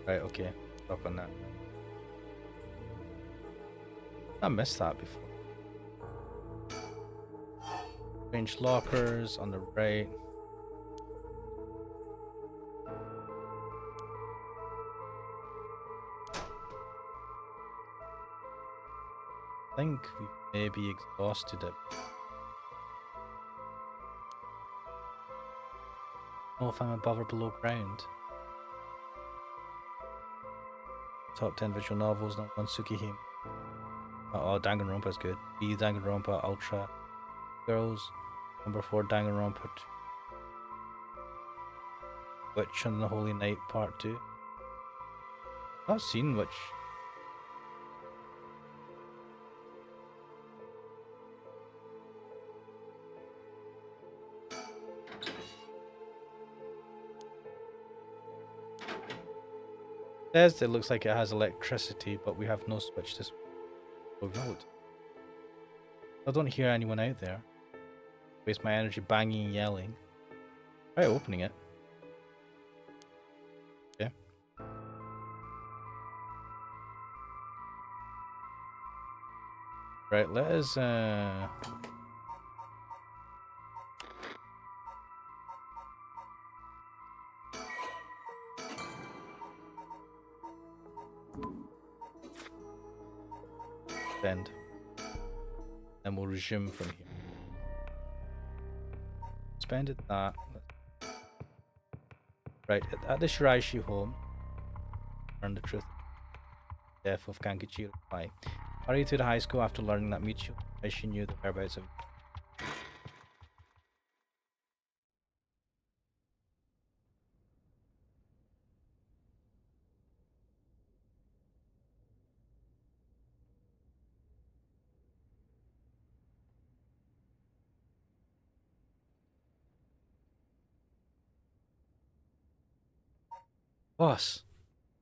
S1: Right, okay. Stop on that. I missed that before. Range lockers on the right. I think we maybe exhausted it. Oh, if I'm above or below ground. Top 10 visual novels, not one Tsukihime. Oh, Danganronpa's good. B, Danganronpa, Ultra. Girls. Number 4, Danganronpa. Witch and the Holy Night Part 2. I've not seen Witch. It looks like it has electricity, but we have no switch to road. I don't hear anyone out there. Waste my energy banging and yelling. Try opening it. Okay. Right, let us end. And we'll resume from here. Expanded that. Right, at the Shiraishi home, learn the truth. Death of Kankichiro. Why? Hurry to the high school after learning that Michio Shiraishi knew the whereabouts of. Boss,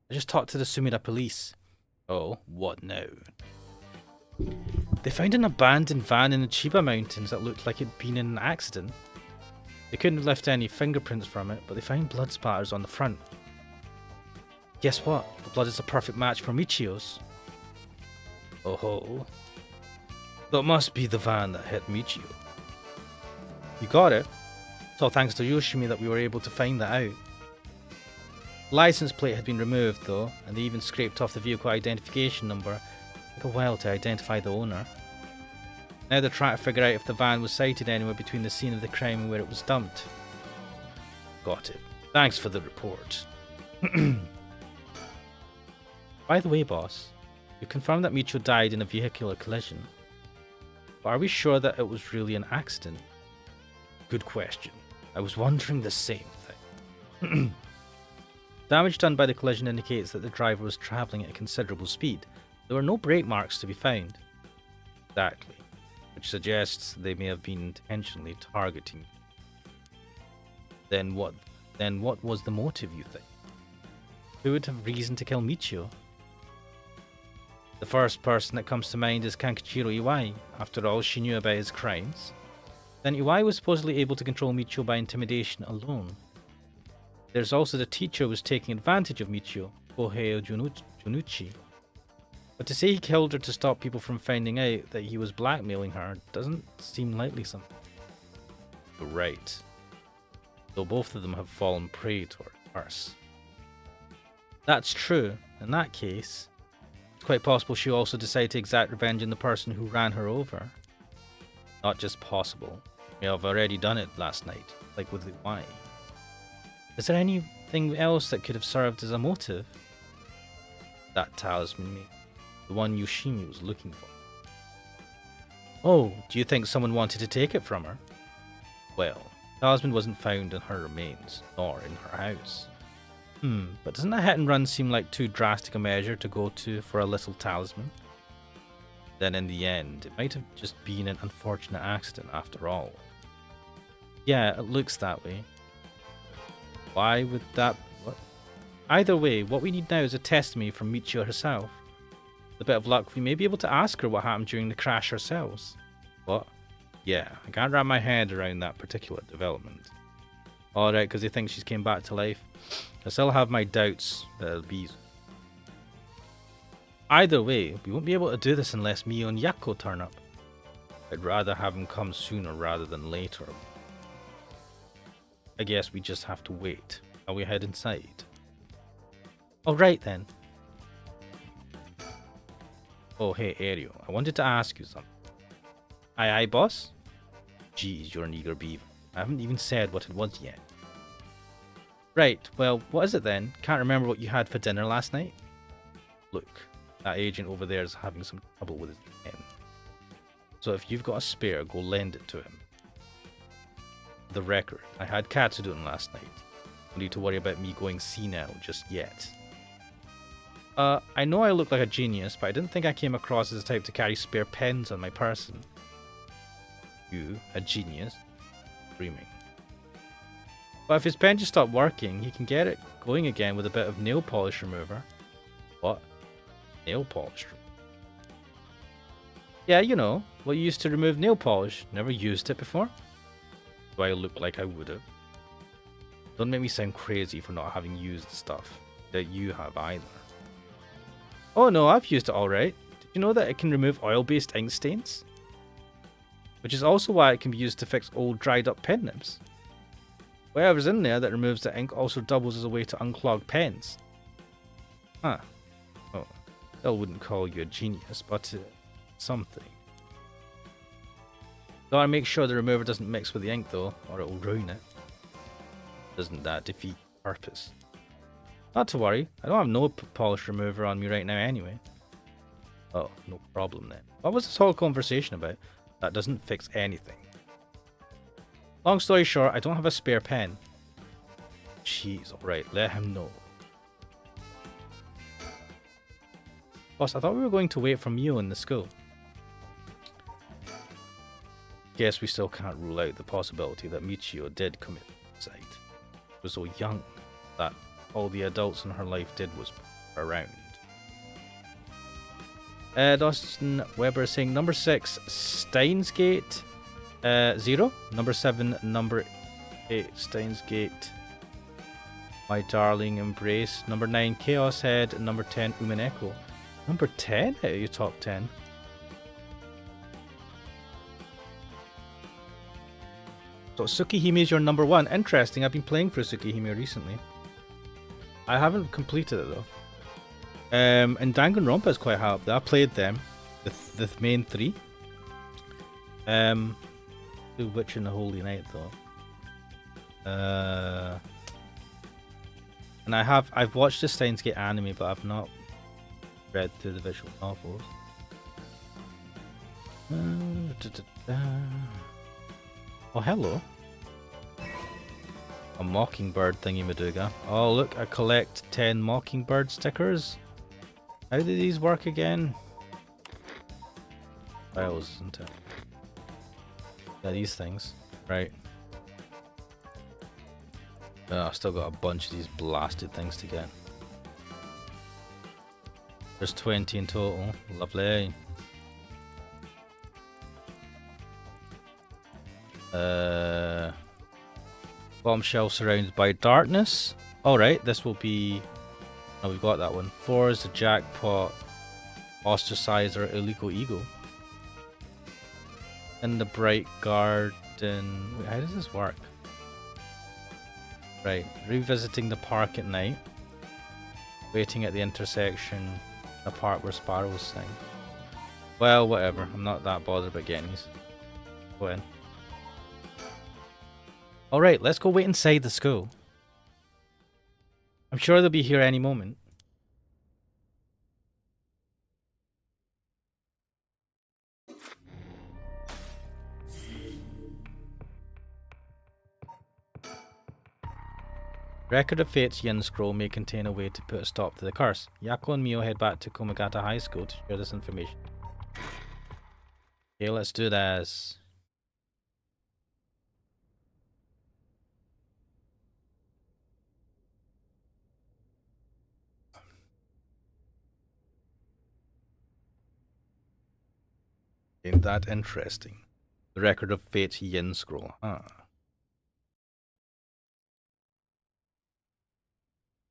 S1: I just talked to the Sumida police. Oh, what now? They found an abandoned van in the Chiba Mountains that looked like it'd been in an accident. They couldn't lift any fingerprints from it, but they found blood spatters on the front. Guess what? The blood is a perfect match for Michio's. Oh ho. That must be the van that hit Michio. You got it. It's all thanks to Yoshimi that we were able to find that out. The license plate had been removed though, and they even scraped off the vehicle identification number. It took a while to identify the owner. Now they're trying to figure out if the van was sighted anywhere between the scene of the crime and where it was dumped. Got it. Thanks for the report. By the way, boss, you confirmed that Michio died in a vehicular collision. But are we sure that it was really an accident? Good question. I was wondering the same thing. Damage done by the collision indicates that the driver was travelling at a considerable speed. There were no brake marks to be found. Exactly. Which suggests they may have been intentionally targeting. Then what was the motive, you think? Who would have reason to kill Michio? The first person that comes to mind is Kankichiro Iwai. After all, she knew about his crimes. Then Iwai was supposedly able to control Michio by intimidation alone. There's also the teacher who was taking advantage of Michio, Kohei Junuchi. But to say he killed her to stop people from finding out that he was blackmailing her doesn't seem likely something. You're right. Though both of them have fallen prey to her curse. That's true. In that case, it's quite possible she also decided to exact revenge on the person who ran her over. Not just possible. Yeah, I've already done it last night, like with the Y. Is there anything else that could have served as a motive? That talisman, mate. The one Yoshimi was looking for. Oh, do you think someone wanted to take it from her? Well, the talisman wasn't found in her remains, nor in her house. But doesn't a hit and run seem like too drastic a measure to go to for a little talisman? Then in the end, it might have just been an unfortunate accident after all. Yeah, it looks that way. Why would that... What? Either way, what we need now is a testimony from Michio herself. With a bit of luck, we may be able to ask her what happened during the crash ourselves. What? Yeah, I can't wrap my head around that particular development. Alright, because he thinks she's came back to life. I still have my doubts that it'll be... Either way, we won't be able to do this unless Mio and Yako turn up. I'd rather have them come sooner rather than later. I guess we just have to wait. Shall we head inside? Alright then. Oh hey Ario, I wanted to ask you something. Aye boss? Geez, you're an eager beaver. I haven't even said what it was yet. Right, well, what is it then? Can't remember what you had for dinner last night? Look, that agent over there is having some trouble with his pen. So if you've got a spare, go lend it to him. For the record, I had Katsudon last night. No need to worry about me going senile just yet. I know I look like a genius, but I didn't think I came across as the type to carry spare pens on my person. You, a genius? Dreaming. But if his pen just stopped working, he can get it going again with a bit of nail polish remover. What? Nail polish remover? Yeah, you know, what you used to remove nail polish. Never used it before? Do I look like I would have? Don't make me sound crazy for not having used the stuff that you have either. Oh no, I've used it alright. Did you know that it can remove oil-based ink stains? Which is also why it can be used to fix old dried up pen nibs. Whatever's in there that removes the ink also doubles as a way to unclog pens. Huh. Oh, still wouldn't call you a genius, but something. Gotta make sure the remover doesn't mix with the ink though, or it'll ruin it. Doesn't that defeat purpose? Not to worry, I don't have no polish remover on me right now anyway. Oh, no problem then. What was this whole conversation about? That doesn't fix anything. Long story short, I don't have a spare pen. Jeez, alright, let him know. Boss, I thought we were going to wait for Mio in the school. Guess we still can't rule out the possibility that Michio did commit suicide. She was so young that all the adults in her life did was around. Dustin Weber is saying number 6, Steins Gate 0. Number 7, number 8, Steins Gate, My Darling Embrace. Number 9, Chaos Head. And number 10, Umineko. Number 10 out of your top 10. So Tsukihime is your number 1. Interesting, I've been playing for Tsukihime recently. I haven't completed it though. And Danganronpa is quite high up there. I played them, the main 3. The Witch and the Holy Night though. And I've watched the Steins Gate anime, but I've not read through the visual novels. Oh, hello. A Mockingbird thingy Maduga. Oh, look, I collect 10 Mockingbird stickers. How do these work again? Files, isn't it? Yeah, these things. Right. Oh, I've still got a bunch of these blasted things to get. There's 20 in total. Lovely. Bombshell surrounded by darkness. Alright, this will be... Oh, we've got that one. 4 is the jackpot. Ostracizer, illegal ego. In the bright garden. Wait, how does this work? Right, revisiting the park at night. Waiting at the intersection. The park where sparrows sing. Well, whatever. I'm not that bothered about getting these. Go in. Alright, let's go wait inside the school. I'm sure they'll be here any moment. Record of Fate's Yin Scroll may contain a way to put a stop to the curse. Yako and Mio head back to Komagata High School to share this information. Okay, let's do this. Ain't that interesting? The Record of Fate's Yin Scroll, huh?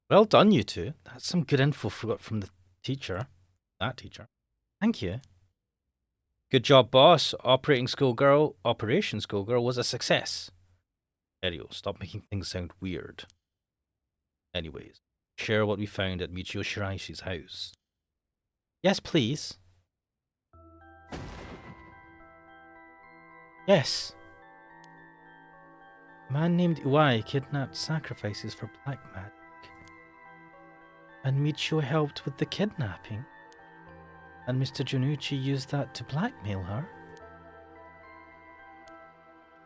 S1: Well done, you two. That's some good info from the teacher. That teacher. Thank you. Good job, boss. Operation Schoolgirl was a success. Erio, stop making things sound weird. Anyways, share what we found at Michio Shiraishi's house. Yes, please. Yes. A man named Iwai kidnapped sacrifices for black magic. And Michio helped with the kidnapping. And Mr. Junichi used that to blackmail her.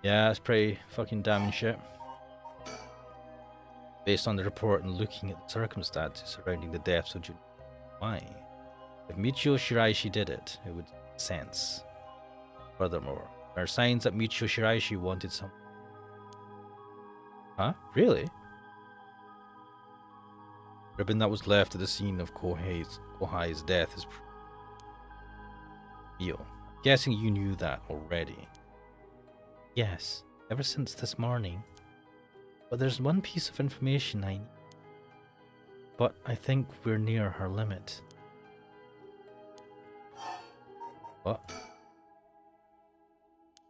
S1: Yeah, that's pretty fucking damning shit. Based on the report and looking at the circumstances surrounding the deaths of Junichi. Why? If Michio Shiraishi did it, it would make sense. Furthermore, there are signs that Michio Shiraishi wanted some. Huh? Really? Ribbon that was left at the scene of Kohai's death is. Mio, I'm guessing you knew that already. Yes, ever since this morning. But there's one piece of information I need. But I think we're near her limit. What?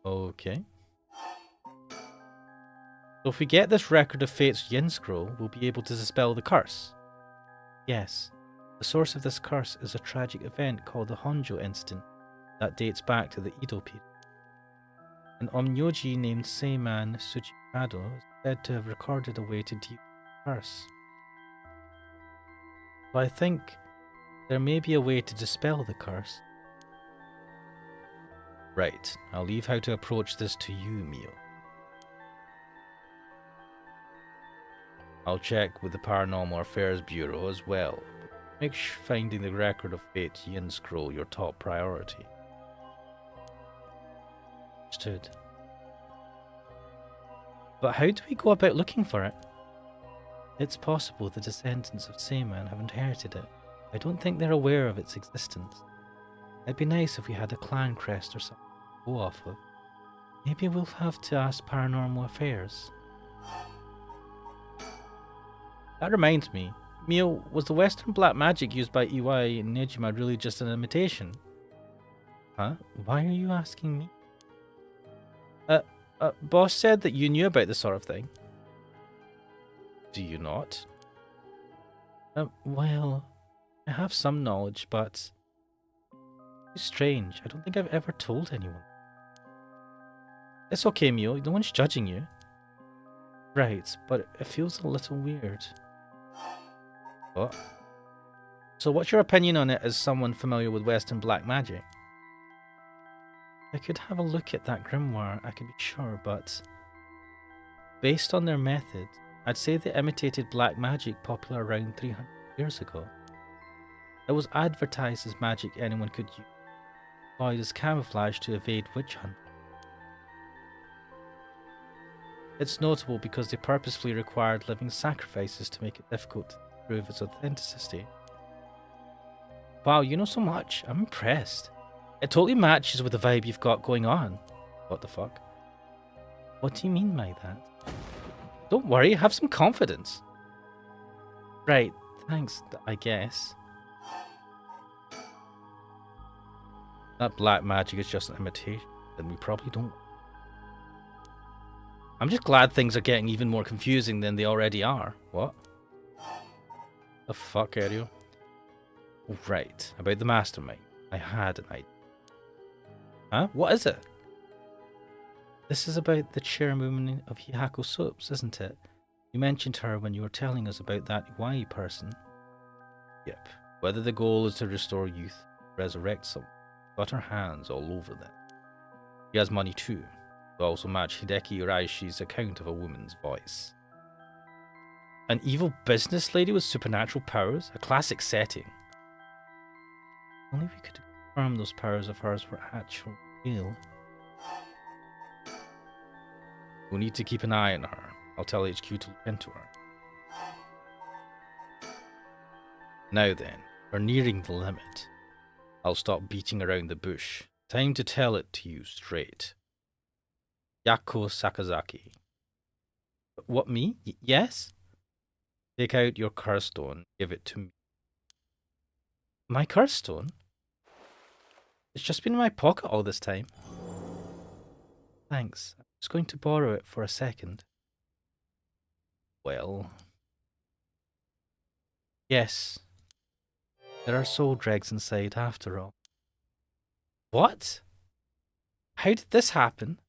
S1: Okay. So if we get this Record of Fate's Yin Scroll, we'll be able to dispel the curse. Yes. The source of this curse is a tragic event called the Honjo incident that dates back to the Edo period. An Onmyoji named Seiman Tsuchikado is said to have recorded a way to deal with the curse. So I think there may be a way to dispel the curse. Right, I'll leave how to approach this to you, Mio. I'll check with the Paranormal Affairs Bureau as well. Make finding the Record of Fate's Yin Scroll your top priority. Understood. But how do we go about looking for it? It's possible the descendants of Seiman have inherited it. I don't think they're aware of its existence. It'd be nice if we had a clan crest or something to go off of. Maybe we'll have to ask Paranormal Affairs. That reminds me, Mio, was the Western black magic used by Iwai and Nejima really just an imitation? Huh? Why are you asking me? Boss said that you knew about this sort of thing. Do you not? Well, I have some knowledge, but it's strange. I don't think I've ever told anyone. It's okay, Mio. No one's judging you. Right, but it feels a little weird. What? So what's your opinion on it as someone familiar with Western black magic? I could have a look at that grimoire, I can be sure, but based on their method, I'd say they imitated black magic popular around 300 years ago. It was advertised as magic anyone could use, employed as camouflage to evade witch hunt. It's notable because they purposefully required living sacrifices to make it difficult to prove its authenticity. Wow, you know so much. I'm impressed. It totally matches with the vibe you've got going on. What the fuck? What do you mean by that? Don't worry, have some confidence. Right, thanks, I guess. That black magic is just an imitation, then we probably don't. I'm just glad things are getting even more confusing than they already are. What? The fuck, Aereo? Right, about the mastermind. I had an idea. Huh? What is it? This is about the chairwoman of Hihako Soaps, isn't it? You mentioned her when you were telling us about that Iwai person. Yep. Whether the goal is to restore youth, resurrect someone, got her hands all over them. She has money too, to also match Hideki Uraishi's account of a woman's voice. An evil business lady with supernatural powers? A classic setting. Only we could confirm those powers of hers were actual real. We'll need to keep an eye on her. I'll tell HQ to look into her. Now then, we're nearing the limit. I'll stop beating around the bush. Time to tell it to you straight. Yako Sakazaki. What, me? Yes? Take out your curse stone. Give it to me. My curse stone? It's just been in my pocket all this time. Thanks. I was going to borrow it for a second. Well... Yes. There are soul dregs inside after all. What? How did this happen?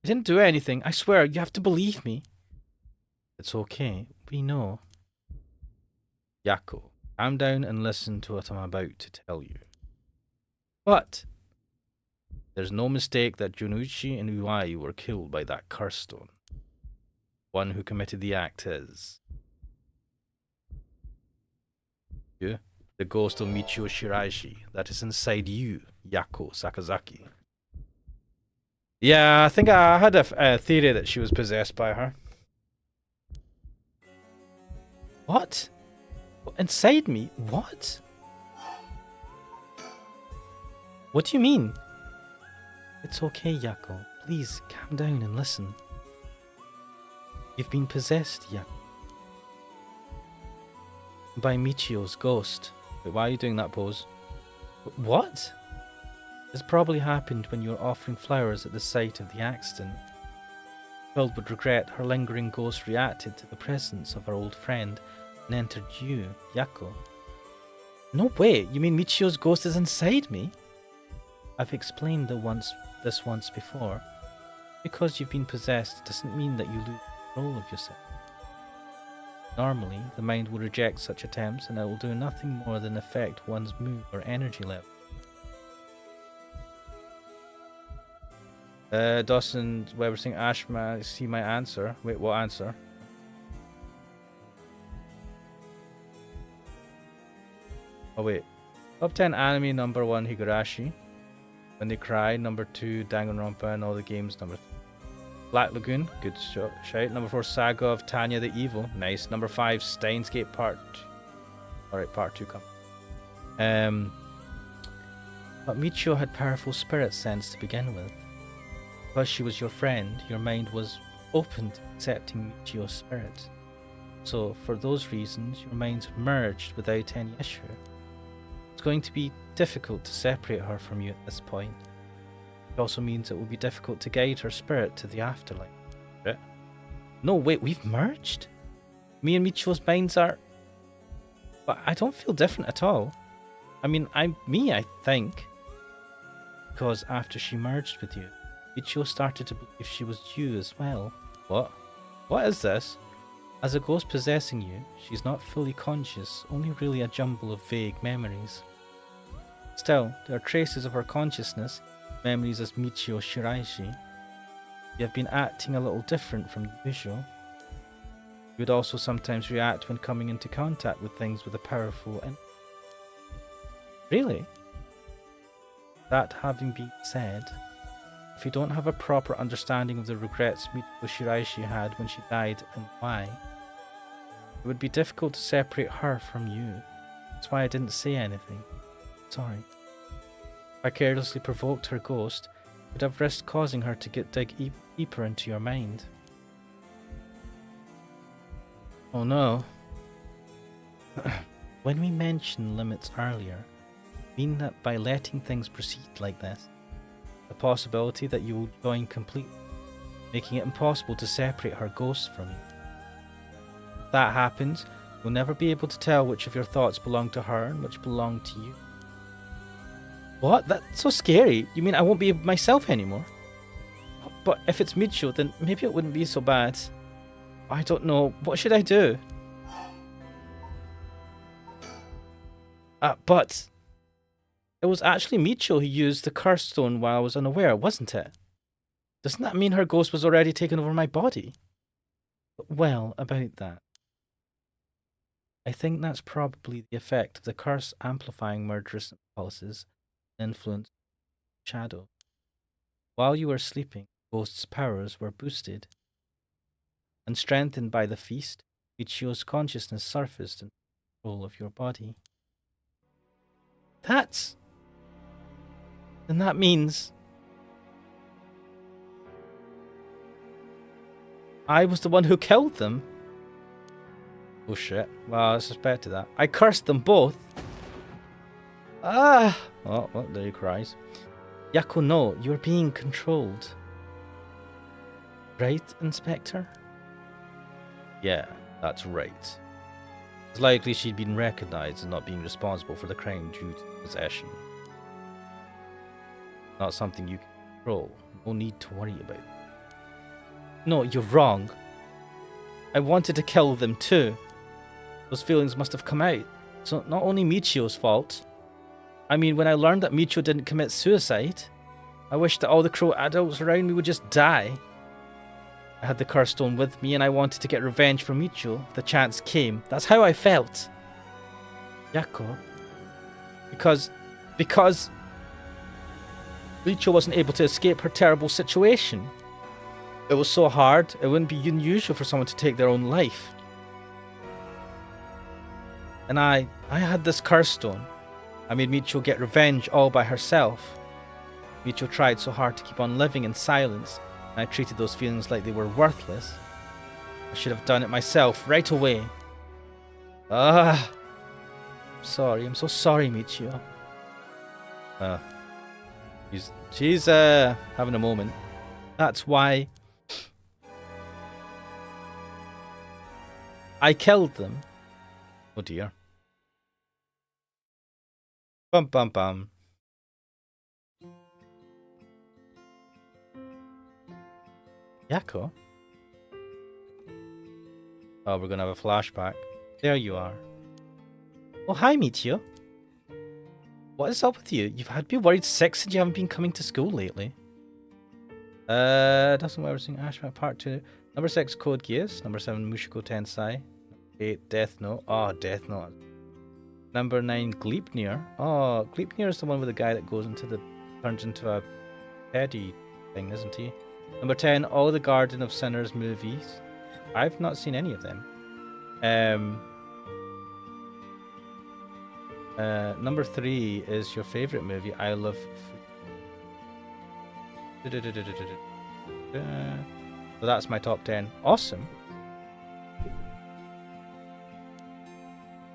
S1: I didn't do anything. I swear, you have to believe me. It's okay. We know. Yako, calm down and listen to what I'm about to tell you. What? There's no mistake that Junichi and Uai were killed by that curse stone. One who committed the act is... you, the ghost of Michio Shiraishi that is inside you, Yako Sakazaki. Yeah, I think I had a theory that she was possessed by her. What? Inside me? What? What do you mean? It's okay, Yako. Please, calm down and listen. You've been possessed, Yako. By Michio's ghost. Wait, why are you doing that pose? What? This probably happened when you were offering flowers at the site of the accident. Filled with regret, her lingering ghost reacted to the presence of her old friend and entered you, Yako. No way! You mean Michio's ghost is inside me? I've explained this once before. Because you've been possessed doesn't mean that you lose control of yourself. Normally, the mind will reject such attempts and it will do nothing more than affect one's mood or energy level. Dawson Weber saying, Ashma, see my answer. Wait, what answer? Oh wait. Top 10 anime, number 1 Higurashi. When They Cry, number 2 Danganronpa and All the Games, number 3. Black Lagoon, good shout. Number 4 Saga of Tanya the Evil, nice. Number 5 Steins Gate Part 2. Alright, Part 2 come. But Michio had powerful spirit sense to begin with. Because she was your friend, your mind was open to accepting Michio's spirit. So, for those reasons, your minds merged without any issue. It's going to be difficult to separate her from you at this point. It also means it will be difficult to guide her spirit to the afterlife. Right? No, wait, we've merged? Me and Michio's minds are... But I don't feel different at all. I mean, I'm me, I think. Because after she merged with you, Michio started to believe she was you as well. What? What is this? As a ghost possessing you, she's not fully conscious, only really a jumble of vague memories. Still, there are traces of her consciousness, memories as Michio Shiraishi. You have been acting a little different from usual. You would also sometimes react when coming into contact with things with a powerful energy. Really? That having been said, if you don't have a proper understanding of the regrets Michio Shiraishi had when she died and why, it would be difficult to separate her from you. That's why I didn't say anything. Sorry. If I carelessly provoked her ghost, it would have risked causing her to dig deeper into your mind. Oh no. When we mentioned limits earlier, I mean that by letting things proceed like this, the possibility that you will join completely, making it impossible to separate her ghost from you. If that happens, you'll never be able to tell which of your thoughts belong to her and which belong to you. What? That's so scary. You mean I won't be myself anymore? But if it's Michio, then maybe it wouldn't be so bad. I don't know. What should I do? But it was actually Michio who used the curse stone while I was unaware, wasn't it? Doesn't that mean her ghost was already taken over my body? Well, about that. I think that's probably the effect of the curse amplifying murderous impulses and influence shadow. While you were sleeping, ghost's powers were boosted and strengthened by the feast. Michio's consciousness surfaced in control of your body. Then that means I was the one who killed them. Oh shit. Well, I suspected that. I cursed them both. Ah! Oh, well, there he cries. Yako, no, you're being controlled. Right, Inspector? Yeah, that's right. It's likely she'd been recognized as not being responsible for the crime due to possession. Not something you can control. No need to worry about. No, you're wrong. I wanted to kill them too. Those feelings must have come out. So not only Michio's fault. I mean, when I learned that Michio didn't commit suicide, I wished that all the crow adults around me would just die. I had the curse stone with me and I wanted to get revenge for Michio if the chance came. That's how I felt. Yako. Because Michio wasn't able to escape her terrible situation. It was so hard, it wouldn't be unusual for someone to take their own life. And I had this curse stone. I made Michio get revenge all by herself. Michio tried so hard to keep on living in silence, and I treated those feelings like they were worthless. I should have done it myself right away. I'm sorry. I'm so sorry, Michio. She's having a moment. That's why I killed them. Oh dear. Bum bum bum. Yako? Oh, we're gonna have a flashback. There you are. Oh, hi, Michio. What is up with you? You've had me worried sick since you haven't been coming to school lately. Doesn't ever sing Ashmat Part 2. Number 6, Code Geass. Number 7, Mushoku Tensei. 8, Death Note. Oh, Death Note. Number 9, Gleipnir. Oh, Gleipnir is the one with the guy that turns into a teddy thing, isn't he? Number 10, all the Garden of Sinners movies. I've not seen any of them. Number 3 is your favorite movie, I Love Food. So that's my top 10. Awesome.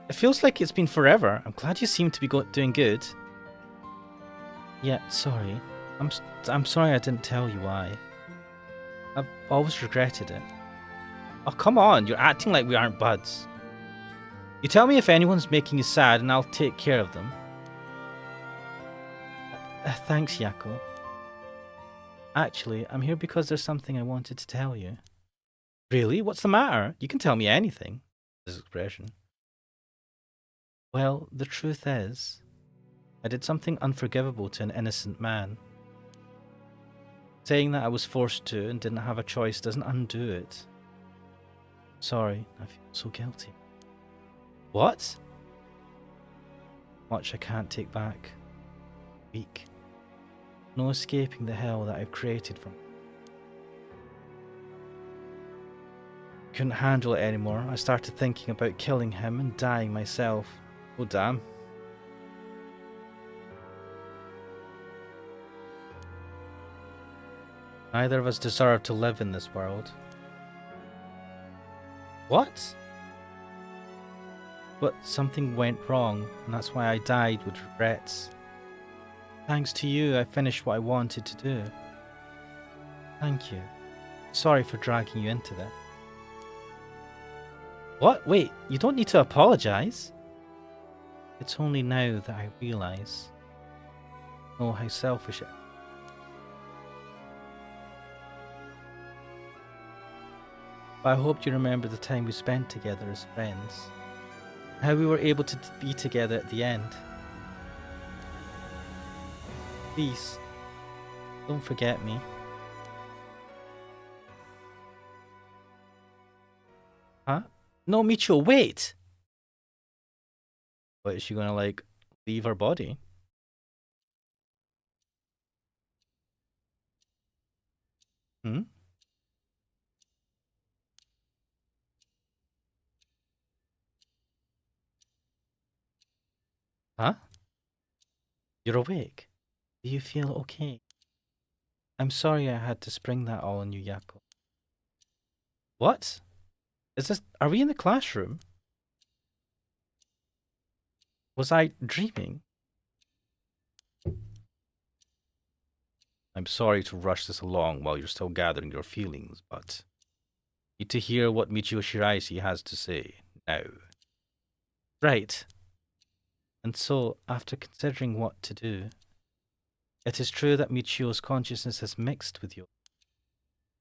S1: It feels like it's been forever. I'm glad you seem to be doing good. Yeah, sorry. I'm sorry I didn't tell you why. I've always regretted it. Oh, come on. You're acting like we aren't buds. You tell me if anyone's making you sad and I'll take care of them. Thanks, Yako. Actually, I'm here because there's something I wanted to tell you. Really? What's the matter? You can tell me anything. This expression. Well, the truth is, I did something unforgivable to an innocent man. Saying that I was forced to and didn't have a choice doesn't undo it. Sorry, I feel so guilty. What? Much I can't take back. Weak. No escaping the hell that I've created from. Couldn't handle it anymore. I started thinking about killing him and dying myself. Oh damn. Neither of us deserve to live in this world. What? But something went wrong, and that's why I died with regrets. Thanks to you, I finished what I wanted to do. Thank you. Sorry for dragging you into that. What? Wait, you don't need to apologize. It's only now that I realize. Oh, how selfish it is. But I hope you remember the time we spent together as friends. How we were able to be together at the end. Please, don't forget me. Huh? No, Michio, wait! What, is she gonna, like, leave her body? Hmm? Huh? You're awake? Do you feel okay? I'm sorry I had to spring that all on you, Yako. What? Is this... Are we in the classroom? Was I dreaming? I'm sorry to rush this along while you're still gathering your feelings, but... Need to hear what Michio Shiraishi has to say now. Right. And so, after considering what to do, it is true that Michio's consciousness is mixed with yours.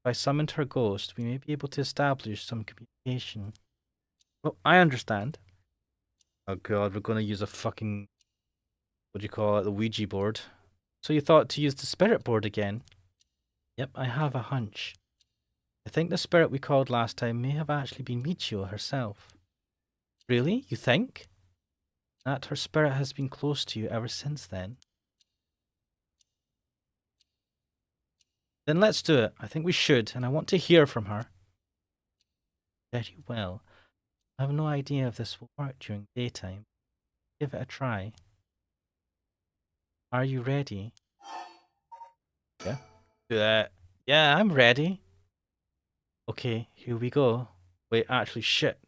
S1: If I summoned her ghost, we may be able to establish some communication. Well, I understand. Oh god, we're going to use a fucking... What do you call it? The Ouija board. So you thought to use the spirit board again? Yep, I have a hunch. I think the spirit we called last time may have actually been Michio herself. Really? You think? That her spirit has been close to you ever since then? Then let's do it. I think we should, and I want to hear from her. Very well. I have no idea if this will work during daytime. Give it a try. Are you ready? Yeah. Do that. Yeah, I'm ready. Okay, here we go. Wait, actually, shit.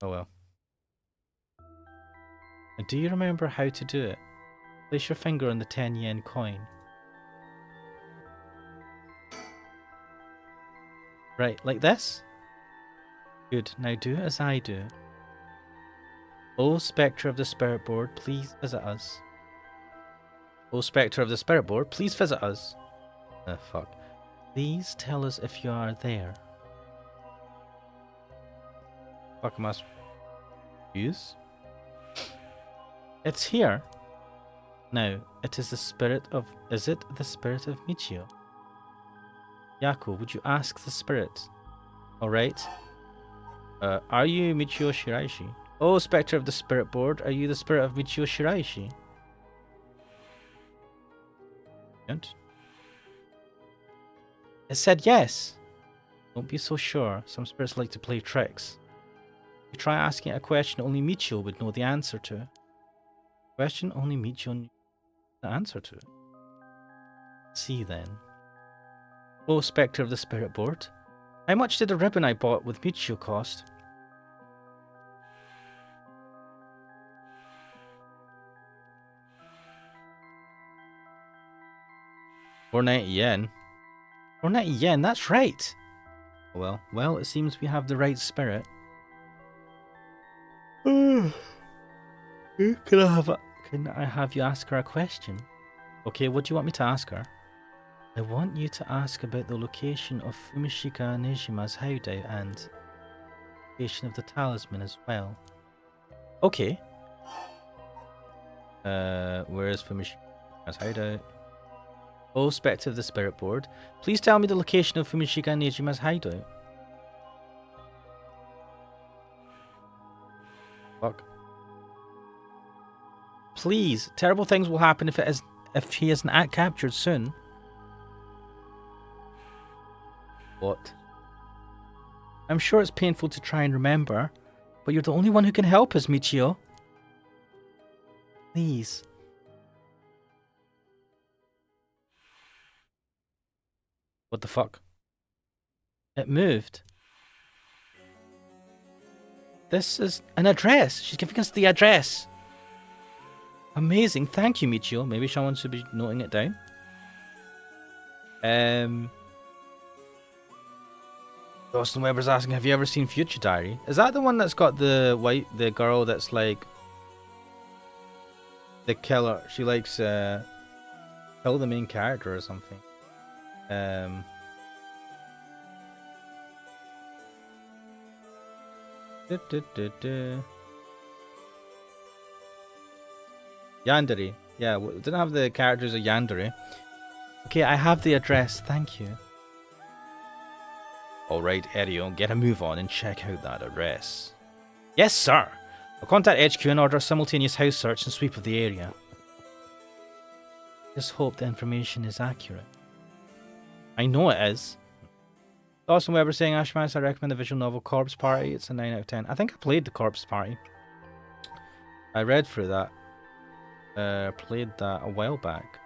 S1: Oh well. And do you remember how to do it? Place your finger on the 10 yen coin. Right, like this? Good, now do as I do. O Spectre of the Spirit Board, please visit us. O Spectre of the Spirit Board, please visit us. Fuck. Please tell us if you are there. Fuck, I must use? It's here. Now, it is the spirit of... Is it the spirit of Michio? Yako, would you ask the spirit? Alright. Are you Michio Shiraishi? Oh, Spectre of the Spirit Board, are you the spirit of Michio Shiraishi? Don't. It said yes. Don't be so sure. Some spirits like to play tricks. You try asking it a question only Michio would know the answer to. Question only Michio knew the answer to. See then. Oh, Spectre of the Spirit Board. How much did the ribbon I bought with Michio cost? £4.90. £4.90, that's right. Well, it seems we have the right spirit. Can I have you ask her a question? Okay, what do you want me to ask her? I want you to ask about the location of Fumishika Nejima's hideout and location of the talisman as well. Okay. Where is Fumishika's hideout? Oh, Spectre of the Spirit Board, please tell me the location of Fumishika Nejima's hideout. Fuck. Please, terrible things will happen if he isn't captured soon. What? I'm sure it's painful to try and remember, but you're the only one who can help us, Michio. Please. What the fuck? It moved. This is an address. She's giving us the address. Amazing. Thank you, Michio. Maybe someone should be noting it down. Austin Weber's asking, have you ever seen Future Diary? Is that the one that's got the girl that's like the killer? She likes kill the main character or something. Yandere. Yeah, didn't have the characters of Yandere. Okay, I have the address. Thank you. Alright, Erio, get a move on and check out that address. Yes, sir! I'll contact HQ and order a simultaneous house search and sweep of the area. Just hope the information is accurate. I know it is. Dawson Weber saying, Ashmanis, I recommend the visual novel Corpse Party. It's a 9 out of 10. I think I played the Corpse Party. I read through that. Played that a while back.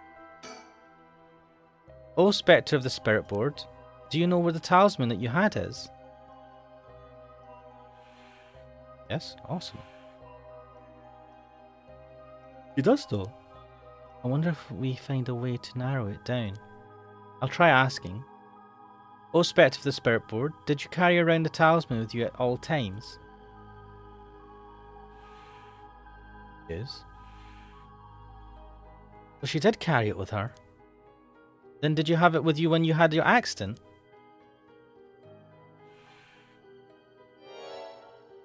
S1: Oh, Spectre of the Spirit Board. Do you know where the talisman that you had is? Yes, awesome. He does though. I wonder if we find a way to narrow it down. I'll try asking. Oh, Spectre of the Spirit Board, did you carry around the talisman with you at all times? Yes. Well, she did carry it with her. Then did you have it with you when you had your accident?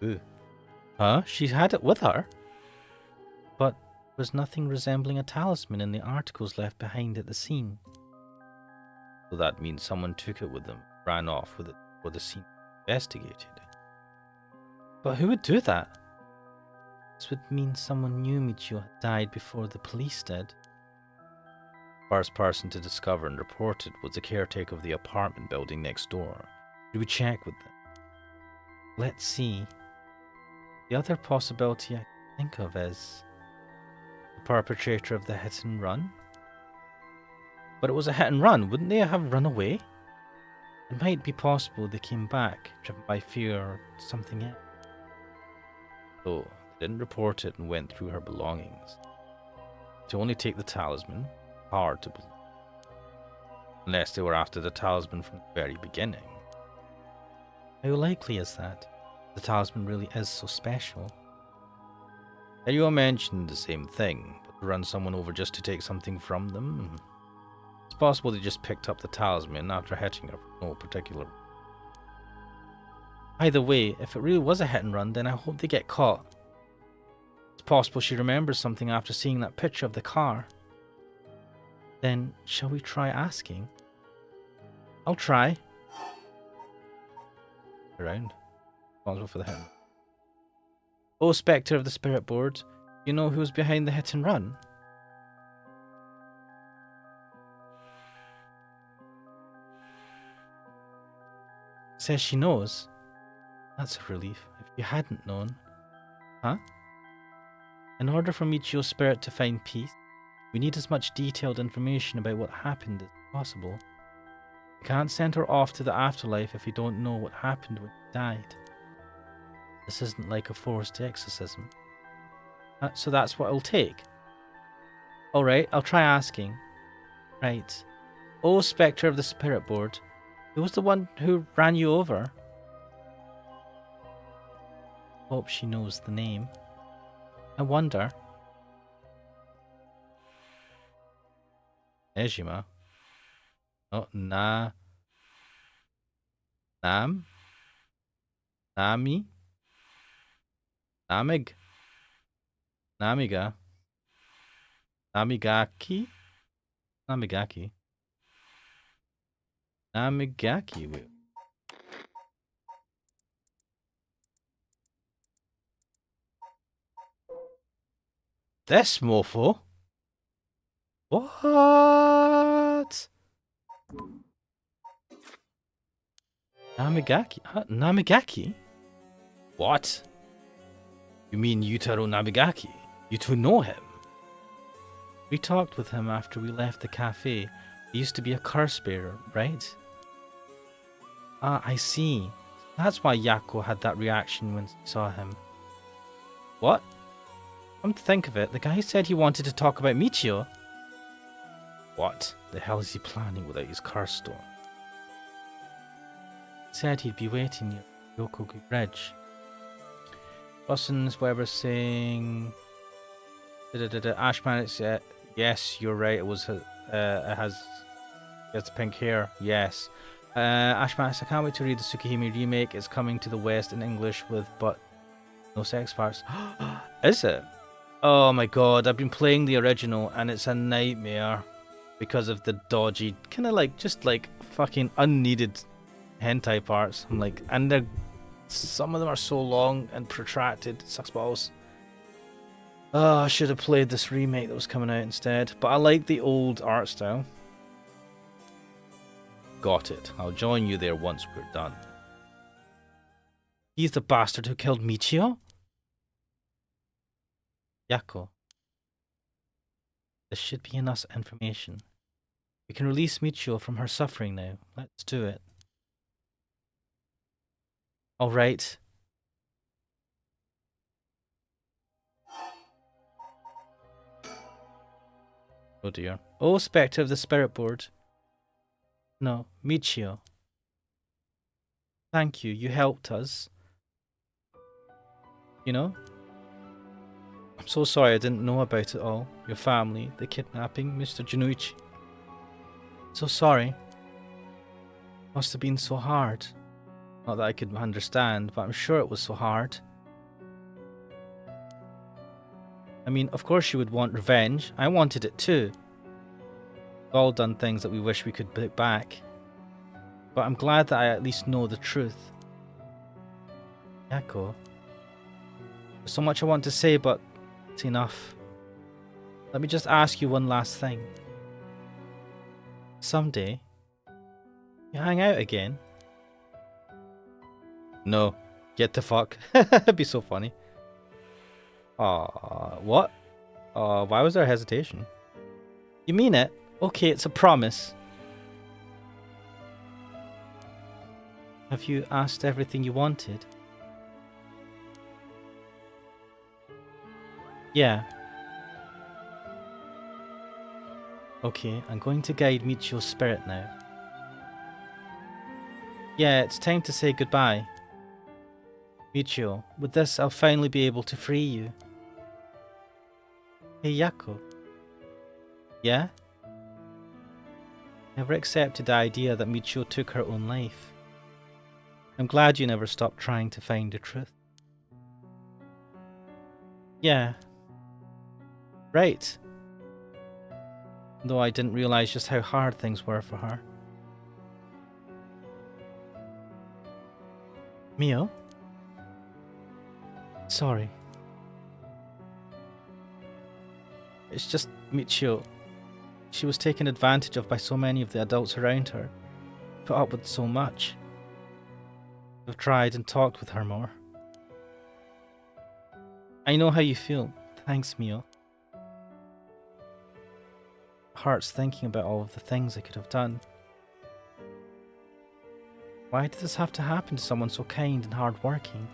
S1: Ooh. Huh? She had it with her? But there was nothing resembling a talisman in the articles left behind at the scene. So that means someone took it with them, ran off with it before the scene was investigated. But who would do that? This would mean someone knew Michio had died before the police did. First person to discover and report it was the caretaker of the apartment building next door. Should we check with them? Let's see. The other possibility I can think of is the perpetrator of the hit and run. But it was a hit and run, wouldn't they have run away? It might be possible they came back, driven by fear or something else. So, they didn't report it and went through her belongings. To only take the talisman, hard to believe. Unless they were after the talisman from the very beginning. How likely is that? The talisman really is so special. Anyone mentioned the same thing, but to run someone over just to take something from them? It's possible they just picked up the talisman after hitting her for no particular reason. Either way, if it really was a hit and run, then I hope they get caught. It's possible she remembers something after seeing that picture of the car. Then, shall we try asking? I'll try. Around. Responsible for the hit and run. Oh, Spectre of the Spirit Board, you know who's behind the hit and run? Says she knows. That's a relief. If you hadn't known. Huh? In order for Michio's spirit to find peace, we need as much detailed information about what happened as possible. We can't send her off to the afterlife if we don't know what happened when she died. This isn't like a forced exorcism. So that's what it'll take. Alright, I'll try asking. Right. Oh, Spectre of the Spirit Board, who was the one who ran you over? Hope she knows the name. I wonder. Ejima. Oh, Nam? Nami? Namig? Namiga? Namigaki? Namigaki? Namigaki. This mofo? What? Namigaki? Namigaki? What? You mean Yutaro Namigaki? You two know him? We talked with him after we left the cafe. He used to be a curse bearer, right? Ah, I see. That's why Yako had that reaction when he saw him. What? Come to think of it, the guy said he wanted to talk about Michio. What the hell is he planning without his curse stone? He said he'd be waiting near Yokogi Bridge. Busson's Weber saying... Ashman, it's... yes, you're right, it was... it has pink hair, yes. Ashman, I can't wait to read the Tsukihime remake. It's coming to the West in English with No sex parts. Is it? Oh my god, I've been playing the original and it's a nightmare because of the dodgy, kind of like, just like fucking unneeded hentai parts. I'm like, and they're, some of them are so long and protracted. Sucks balls. Oh, I should have played this remake that was coming out instead. But I like the old art style. Got it. I'll join you there once we're done. He's the bastard who killed Michio? Yako. This should be enough information. We can release Michio from her suffering now. Let's do it. Alright. Oh dear. Oh, Spectre of the Spirit Board. No, Michio. Thank you, you helped us. You know? I'm so sorry I didn't know about it all. Your family, the kidnapping, Mr. Januichi. So sorry. Must have been so hard. Not that I could understand, but I'm sure it was so hard. I mean, of course you would want revenge. I wanted it too. We've all done things that we wish we could put back. But I'm glad that I at least know the truth. Yako. There's so much I want to say, but it's enough. Let me just ask you one last thing. Someday, you hang out again? No. Get the fuck. It'd be so funny. What? Why was there hesitation? You mean it? Okay, it's a promise. Have you asked everything you wanted? Yeah. Okay, I'm going to guide Michio's spirit now. Yeah, it's time to say goodbye. Michio, with this I'll finally be able to free you. Hey Yako. Yeah? Never accepted the idea that Michio took her own life. I'm glad you never stopped trying to find the truth. Yeah. Right. Though I didn't realize just how hard things were for her. Mio? Sorry. It's just Michio. She was taken advantage of by so many of the adults around her. Put up with so much. I've tried and talked with her more. I know how you feel. Thanks, Mio. Hurts thinking about all of the things I could have done. Why did this have to happen to someone so kind and hard-working?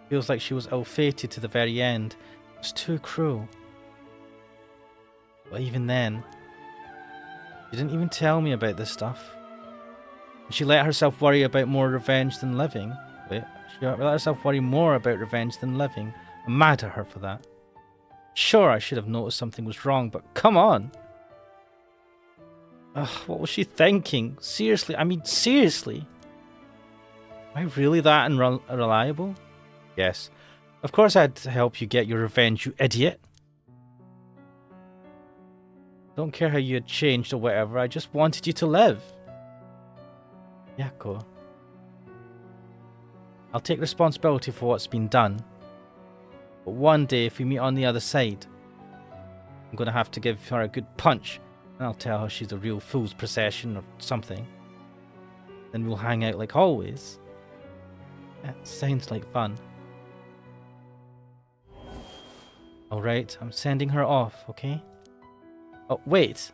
S1: Feels like she was ill-fated to the very end. It's too cruel. But even then, she didn't even tell me about this stuff. And she let herself worry about more revenge than living. Wait, she let herself worry more about revenge than living. I'm mad at her for that. Sure, I should have noticed something was wrong, but come on. Ugh, what was she thinking? Seriously, I mean, seriously. Am I really that unreliable? Yes. Of course I had to help you get your revenge, you idiot. Don't care how you had changed or whatever, I just wanted you to live. Yako. I'll take responsibility for what's been done. But one day, if we meet on the other side, I'm going to have to give her a good punch. And I'll tell her she's a real fool's procession or something. Then we'll hang out like always. That sounds like fun. Alright, I'm sending her off, okay? Oh, wait.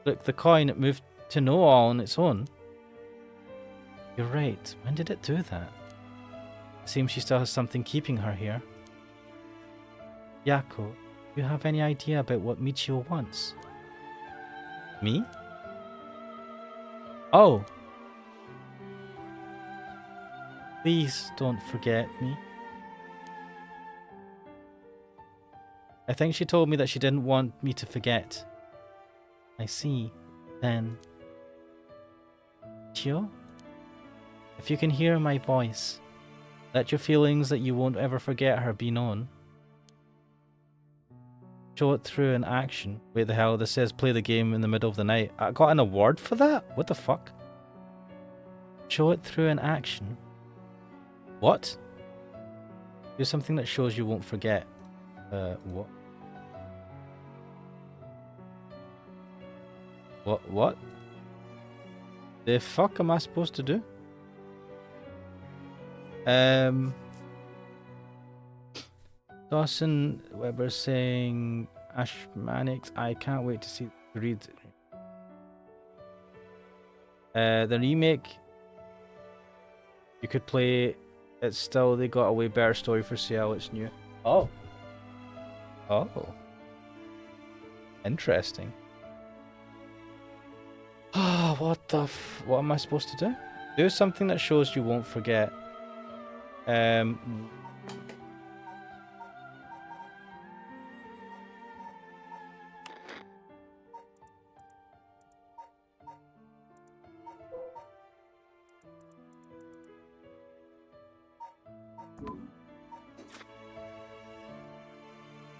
S1: Look, the coin, it moved to no all on its own. You're right. When did it do that? It seems she still has something keeping her here. Yako, do you have any idea about what Michio wants? Me? Oh. Please don't forget me. I think she told me that she didn't want me to forget. I see. Then... Michio? If you can hear my voice, let your feelings that you won't ever forget her be known. Show it through in action. Wait, the hell, this says play the game in the middle of the night. I got an award for that? What the fuck? Show it through in action. What? Do something that shows you won't forget. What? What? The fuck am I supposed to do? Dawson Weber saying Ashmanix, I can't wait to read the remake. You could play it still, they got a way better story for sale, it's new. Oh. Interesting. Oh, what am I supposed to do? Do something that shows you won't forget.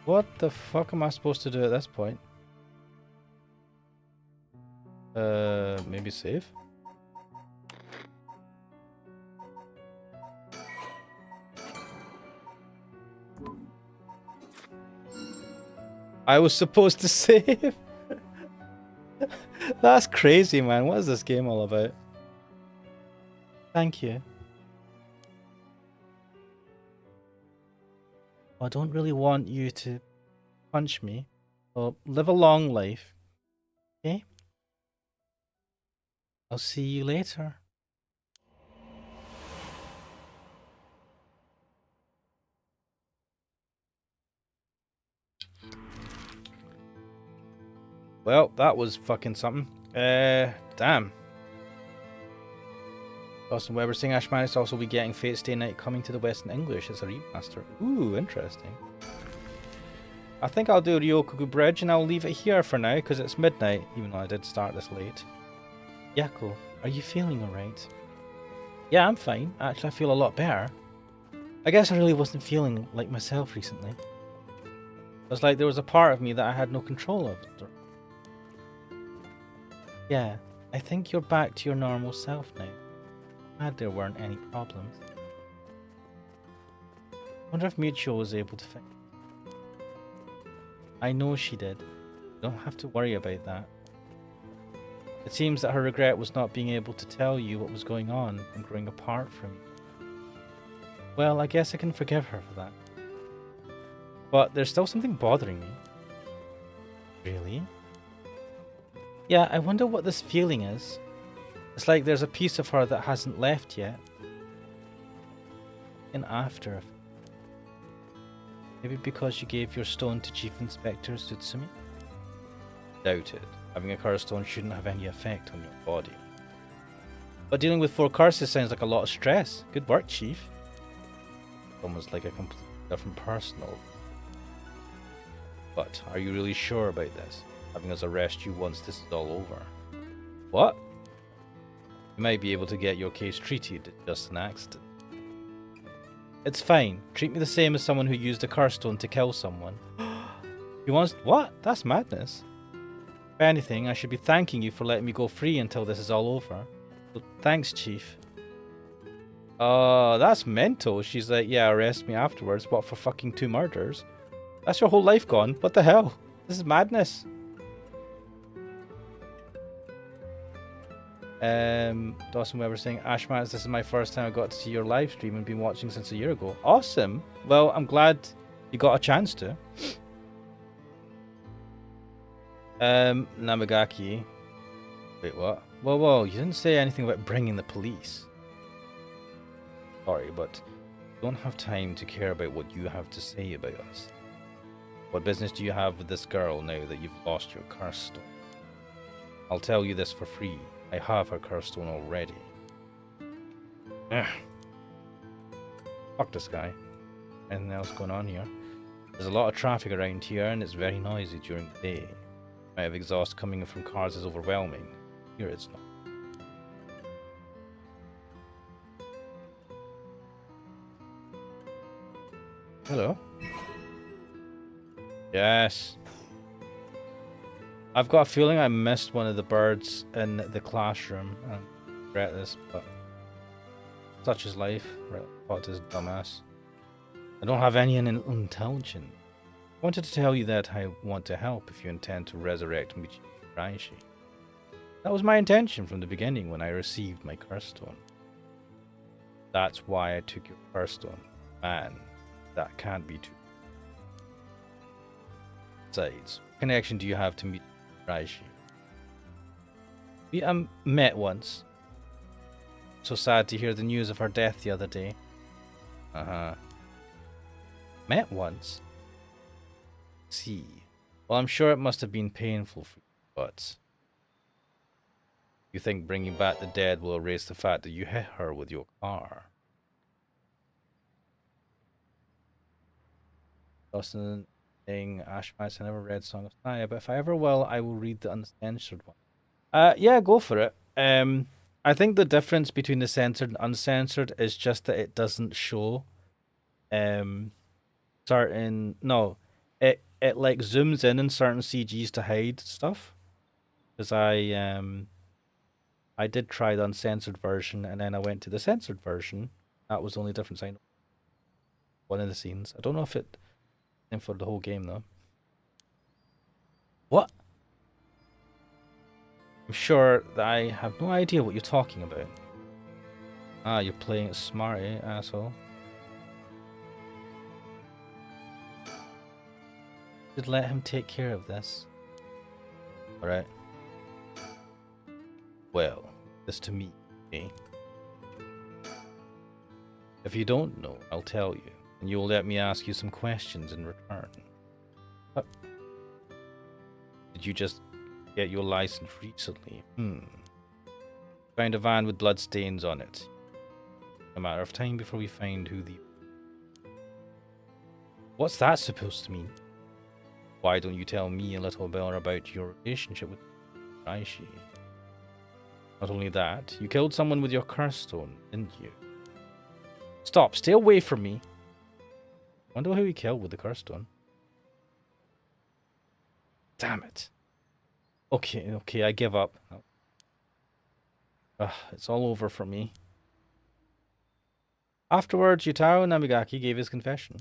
S1: What the fuck am I supposed to do at this point? Maybe save? I was supposed to save? That's crazy, man. What is this game all about? Thank you. I don't really want you to punch me. So live a long life. Okay? I'll see you later. Well, that was fucking something. Damn. Dawson Weber saying Ashmanis also be getting Fate Stay Night coming to the West in English as a remaster. Ooh, interesting. I think I'll do Ryokoku Bridge and I'll leave it here for now because it's midnight, even though I did start this late. Yako, are you feeling alright? Yeah, I'm fine. Actually, I feel a lot better. I guess I really wasn't feeling like myself recently. It was like there was a part of me that I had no control of. Yeah, I think you're back to your normal self now. Glad there weren't any problems. Wonder if Michio was able to fix it. I know she did. You don't have to worry about that. It seems that her regret was not being able to tell you what was going on and growing apart from you. Well, I guess I can forgive her for that. But there's still something bothering me. Really? Yeah, I wonder what this feeling is. It's like there's a piece of her that hasn't left yet. And after. Maybe because you gave your stone to Chief Inspector Tsutsumi? Doubt it. Having a curse stone shouldn't have any effect on your body. But dealing with 4 curses sounds like a lot of stress. Good work, Chief. Almost like a completely different person. But are you really sure about this? Having us arrest you once this is all over. What? You might be able to get your case treated. It's just an accident. It's fine. Treat me the same as someone who used a curse stone to kill someone. He wants... What? That's madness. If anything, I should be thanking you for letting me go free until this is all over. So thanks, Chief. That's mental. She's like, yeah, arrest me afterwards. What, for fucking 2 murders? That's your whole life gone. What the hell? This is madness. Dawson Weber saying, Ashmats, this is my first time I got to see your live stream and been watching since a year ago. Awesome. Well, I'm glad you got a chance to. Namagaki. Wait, what? Whoa, you didn't say anything about bringing the police. Sorry, but I don't have time to care about what you have to say about us. What business do you have with this girl now that you've lost your curse stone? I'll tell you this for free. I have her curse stone already. Ugh. Fuck this guy. Anything else going on here? There's a lot of traffic around here and it's very noisy during the day. The amount of exhaust coming in from cars is overwhelming. Here it's not. Hello. Yes. I've got a feeling I missed one of the birds in the classroom. I regret this, but such is life. Right, what is dumbass? I don't have any intelligence. I wanted to tell you that I want to help if you intend to resurrect Michi Raishi. That was my intention from the beginning when I received my curse stone. That's why I took your curse stone. Man, that can't be true. Besides, what connection do you have to Michi Raishi? We met once. So sad to hear the news of her death the other day. Met once? See. Well, I'm sure it must have been painful for you, but you think bringing back the dead will erase the fact that you hit her with your car? Dawson saying Ashmites, I never read Song of Naya, but if I ever will, I will read the uncensored one. Yeah, go for it. I think the difference between the censored and uncensored is just that it doesn't show certain it like zooms in certain CGs to hide stuff. Because I did try the uncensored version and then I went to the censored version. That was the only difference I know. One of the scenes. I don't know if it for the whole game though. What? I'm sure that I have no idea what you're talking about. Ah, you're playing it smart, eh, asshole? Should let him take care of this. Alright. Well, this to me, eh? If you don't know, I'll tell you, and you'll let me ask you some questions in return. What? Did you just get your license recently? Find a van with blood stains on it. A matter of time before we find who the... What's that supposed to mean? Why don't you tell me a little bit about your relationship with Raishi? Not only that, you killed someone with your curse stone, didn't you? Stop, stay away from me. Wonder who he killed with the curse stone. Damn it. Okay, I give up. It's all over for me. Afterwards, Yutaro Namigaki gave his confession.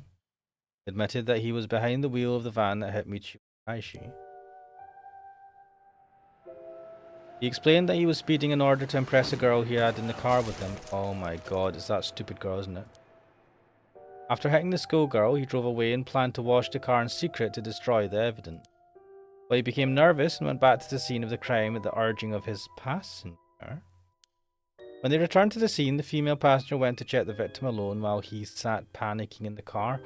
S1: He admitted that he was behind the wheel of the van that hit Michi Raishi. He explained that he was speeding in order to impress a girl he had in the car with him. Oh my god, it's that stupid girl, isn't it? After hitting the schoolgirl, he drove away and planned to wash the car in secret to destroy the evidence. But he became nervous and went back to the scene of the crime at the urging of his passenger. When they returned to the scene, the female passenger went to check the victim alone while he sat panicking in the car.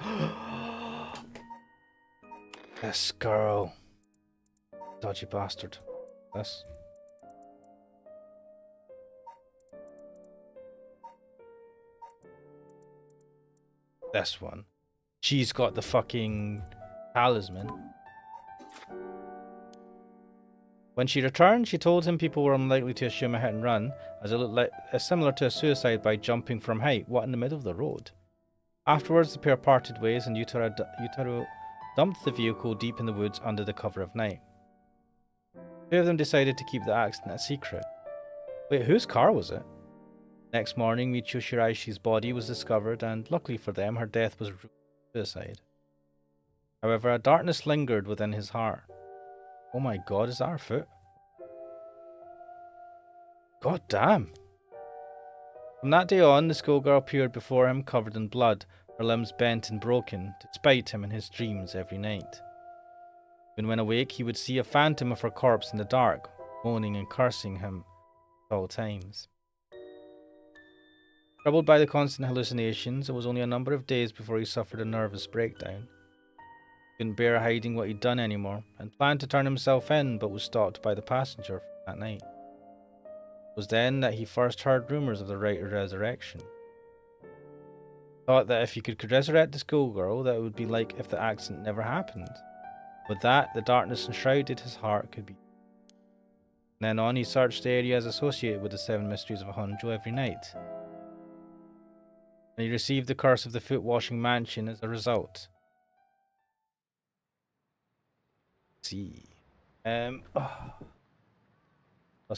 S1: This girl. Dodgy bastard. This. This one. She's got the fucking talisman. When she returned, she told him people were unlikely to assume a hit and run, as it looked like similar to a suicide by jumping from height. What, in the middle of the road? Afterwards, the pair parted ways, and Yutaro dumped the vehicle deep in the woods under the cover of night. Two of them decided to keep the accident a secret. Wait, whose car was it? Next morning, Michiyo Shiraishi's body was discovered, and luckily for them, her death was suicide. However, a darkness lingered within his heart. Oh my god, is that her foot? God damn. From that day on, the schoolgirl appeared before him covered in blood, her limbs bent and broken, to spite him in his dreams every night. When awake, he would see a phantom of her corpse in the dark, moaning and cursing him at all times. Troubled by the constant hallucinations, it was only a number of days before he suffered a nervous breakdown. He couldn't bear hiding what he'd done anymore, and planned to turn himself in, but was stopped by the passenger that night. It was then that he first heard rumours of the right of resurrection. He thought that if he could resurrect the schoolgirl, that it would be like if the accident never happened. With that, the darkness enshrouded his heart could be. From then on, he searched the areas associated with the 7 mysteries of Honjo every night. And you received the curse of the foot washing mansion as a result. Let's see. Dawson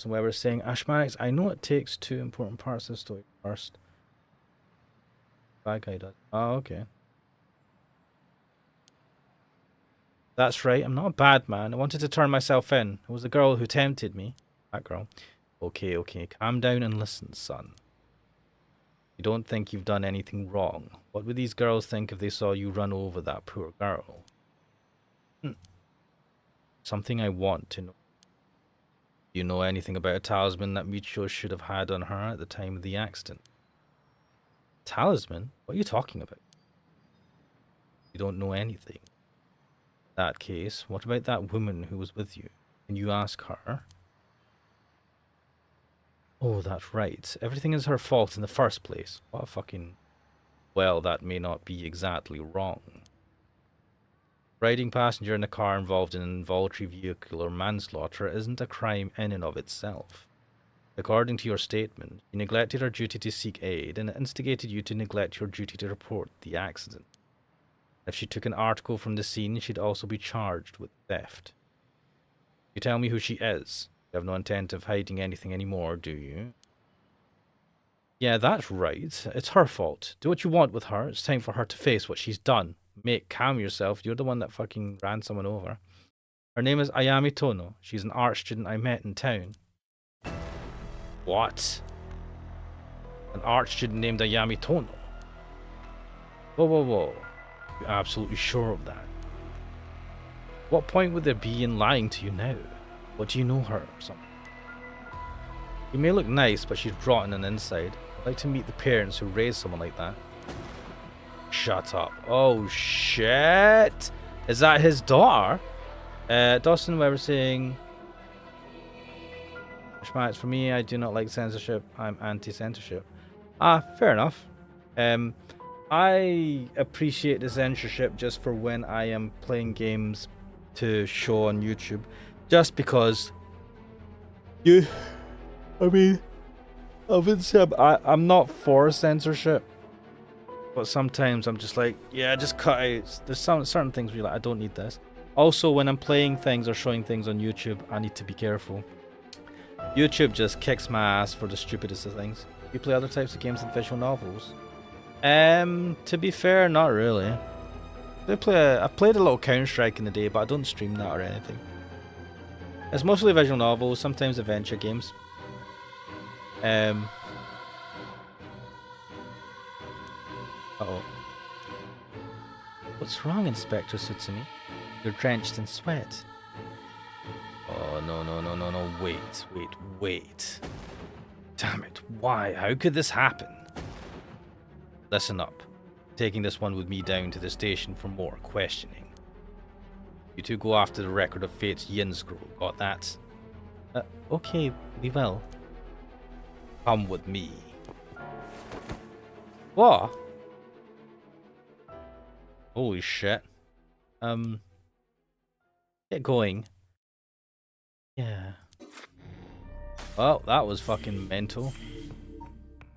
S1: Weber is saying, Ashmanix, I know it takes two important parts of the story first. Bad guy does. Oh, okay. That's right, I'm not a bad man. I wanted to turn myself in. It was the girl who tempted me. That girl. Okay, okay, calm down and listen, son. You don't think you've done anything wrong. What would these girls think if they saw you run over that poor girl? Something I want to know. Do you know anything about a talisman that Michio should have had on her at the time of the accident? Talisman? What are you talking about? You don't know anything. In that case, what about that woman who was with you? Can you ask her? Oh, that's right. Everything is her fault in the first place. What a fucking... Well, that may not be exactly wrong. Riding passenger in a car involved in an involuntary vehicular manslaughter isn't a crime in and of itself. According to your statement, you neglected her duty to seek aid and instigated you to neglect your duty to report the accident. If she took an article from the scene, she'd also be charged with theft. You tell me who she is. You have no intent of hiding anything anymore, do you? Yeah, that's right. It's her fault. Do what you want with her. It's time for her to face what she's done. Mate, calm yourself. You're the one that fucking ran someone over. Her name is Ayame Tono. She's an art student I met in town. What? An art student named Ayame Tono? Whoa, whoa, whoa. You're absolutely sure of that? What point would there be in lying to you now? What, do you know her or something? You may look nice, but she's rotten on the inside. I'd like to meet the parents who raised someone like that. Shut up. Oh, shit. Is that his daughter? Dawson Weber saying... For me, I do not like censorship. I'm anti-censorship. Ah, fair enough. I appreciate the censorship just for when I am playing games to show on YouTube. Just because... I mean... I'm not for censorship. But sometimes I'm just like, yeah, just cut out. There's certain things where you're like, I don't need this. Also, when I'm playing things or showing things on YouTube, I need to be careful. YouTube just kicks my ass for the stupidest of things. You play other types of games than visual novels? To be fair, not really. I played a little Counter-Strike in the day, but I don't stream that or anything. It's mostly visual novels, sometimes adventure games. Uh-oh. What's wrong, Inspector Sutsumi? You're drenched in sweat. Oh, no, wait. Damn it, why? How could this happen? Listen up. Taking this one with me down to the station for more questioning. You two go after the record of Fate's Yin Scroll, got that? Okay, we will. Come with me. What? Holy shit. Get going. Yeah. Well, that was fucking mental.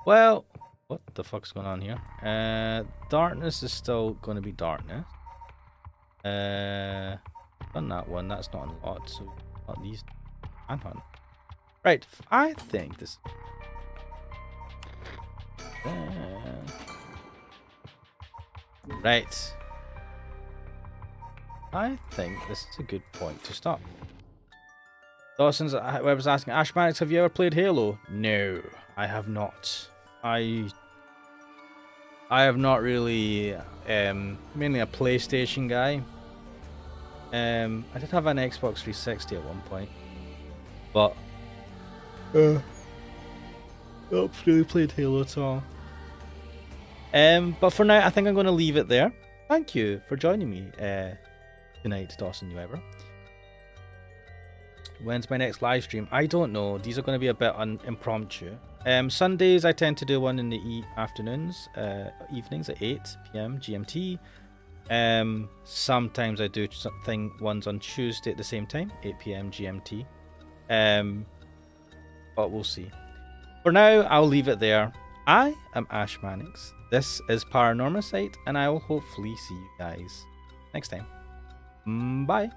S1: Well, what the fuck's going on here? Darkness is still going to be darkness. Done that one. That's not unlocked, so not these. Manhunt. Right, I think this. Right. I think this is a good point to stop. Dawson's Web was asking, Ashmanix, have you ever played Halo? No, I have not. I have not really, mainly a PlayStation guy. I did have an Xbox 360 at one point, but not really played Halo at all. But for now, I think I'm going to leave it there. Thank you for joining me tonight, Dawson Weber. When's my next live stream? I don't know. These are going to be a bit impromptu. Sundays, I tend to do one in the afternoons, evenings at 8 p.m. GMT. Sometimes I do ones on Tuesday at the same time, 8 p.m. GMT. But we'll see. For now, I'll leave it there. I am Ashmanix. This is Paranormasight, and I will hopefully see you guys next time. Bye.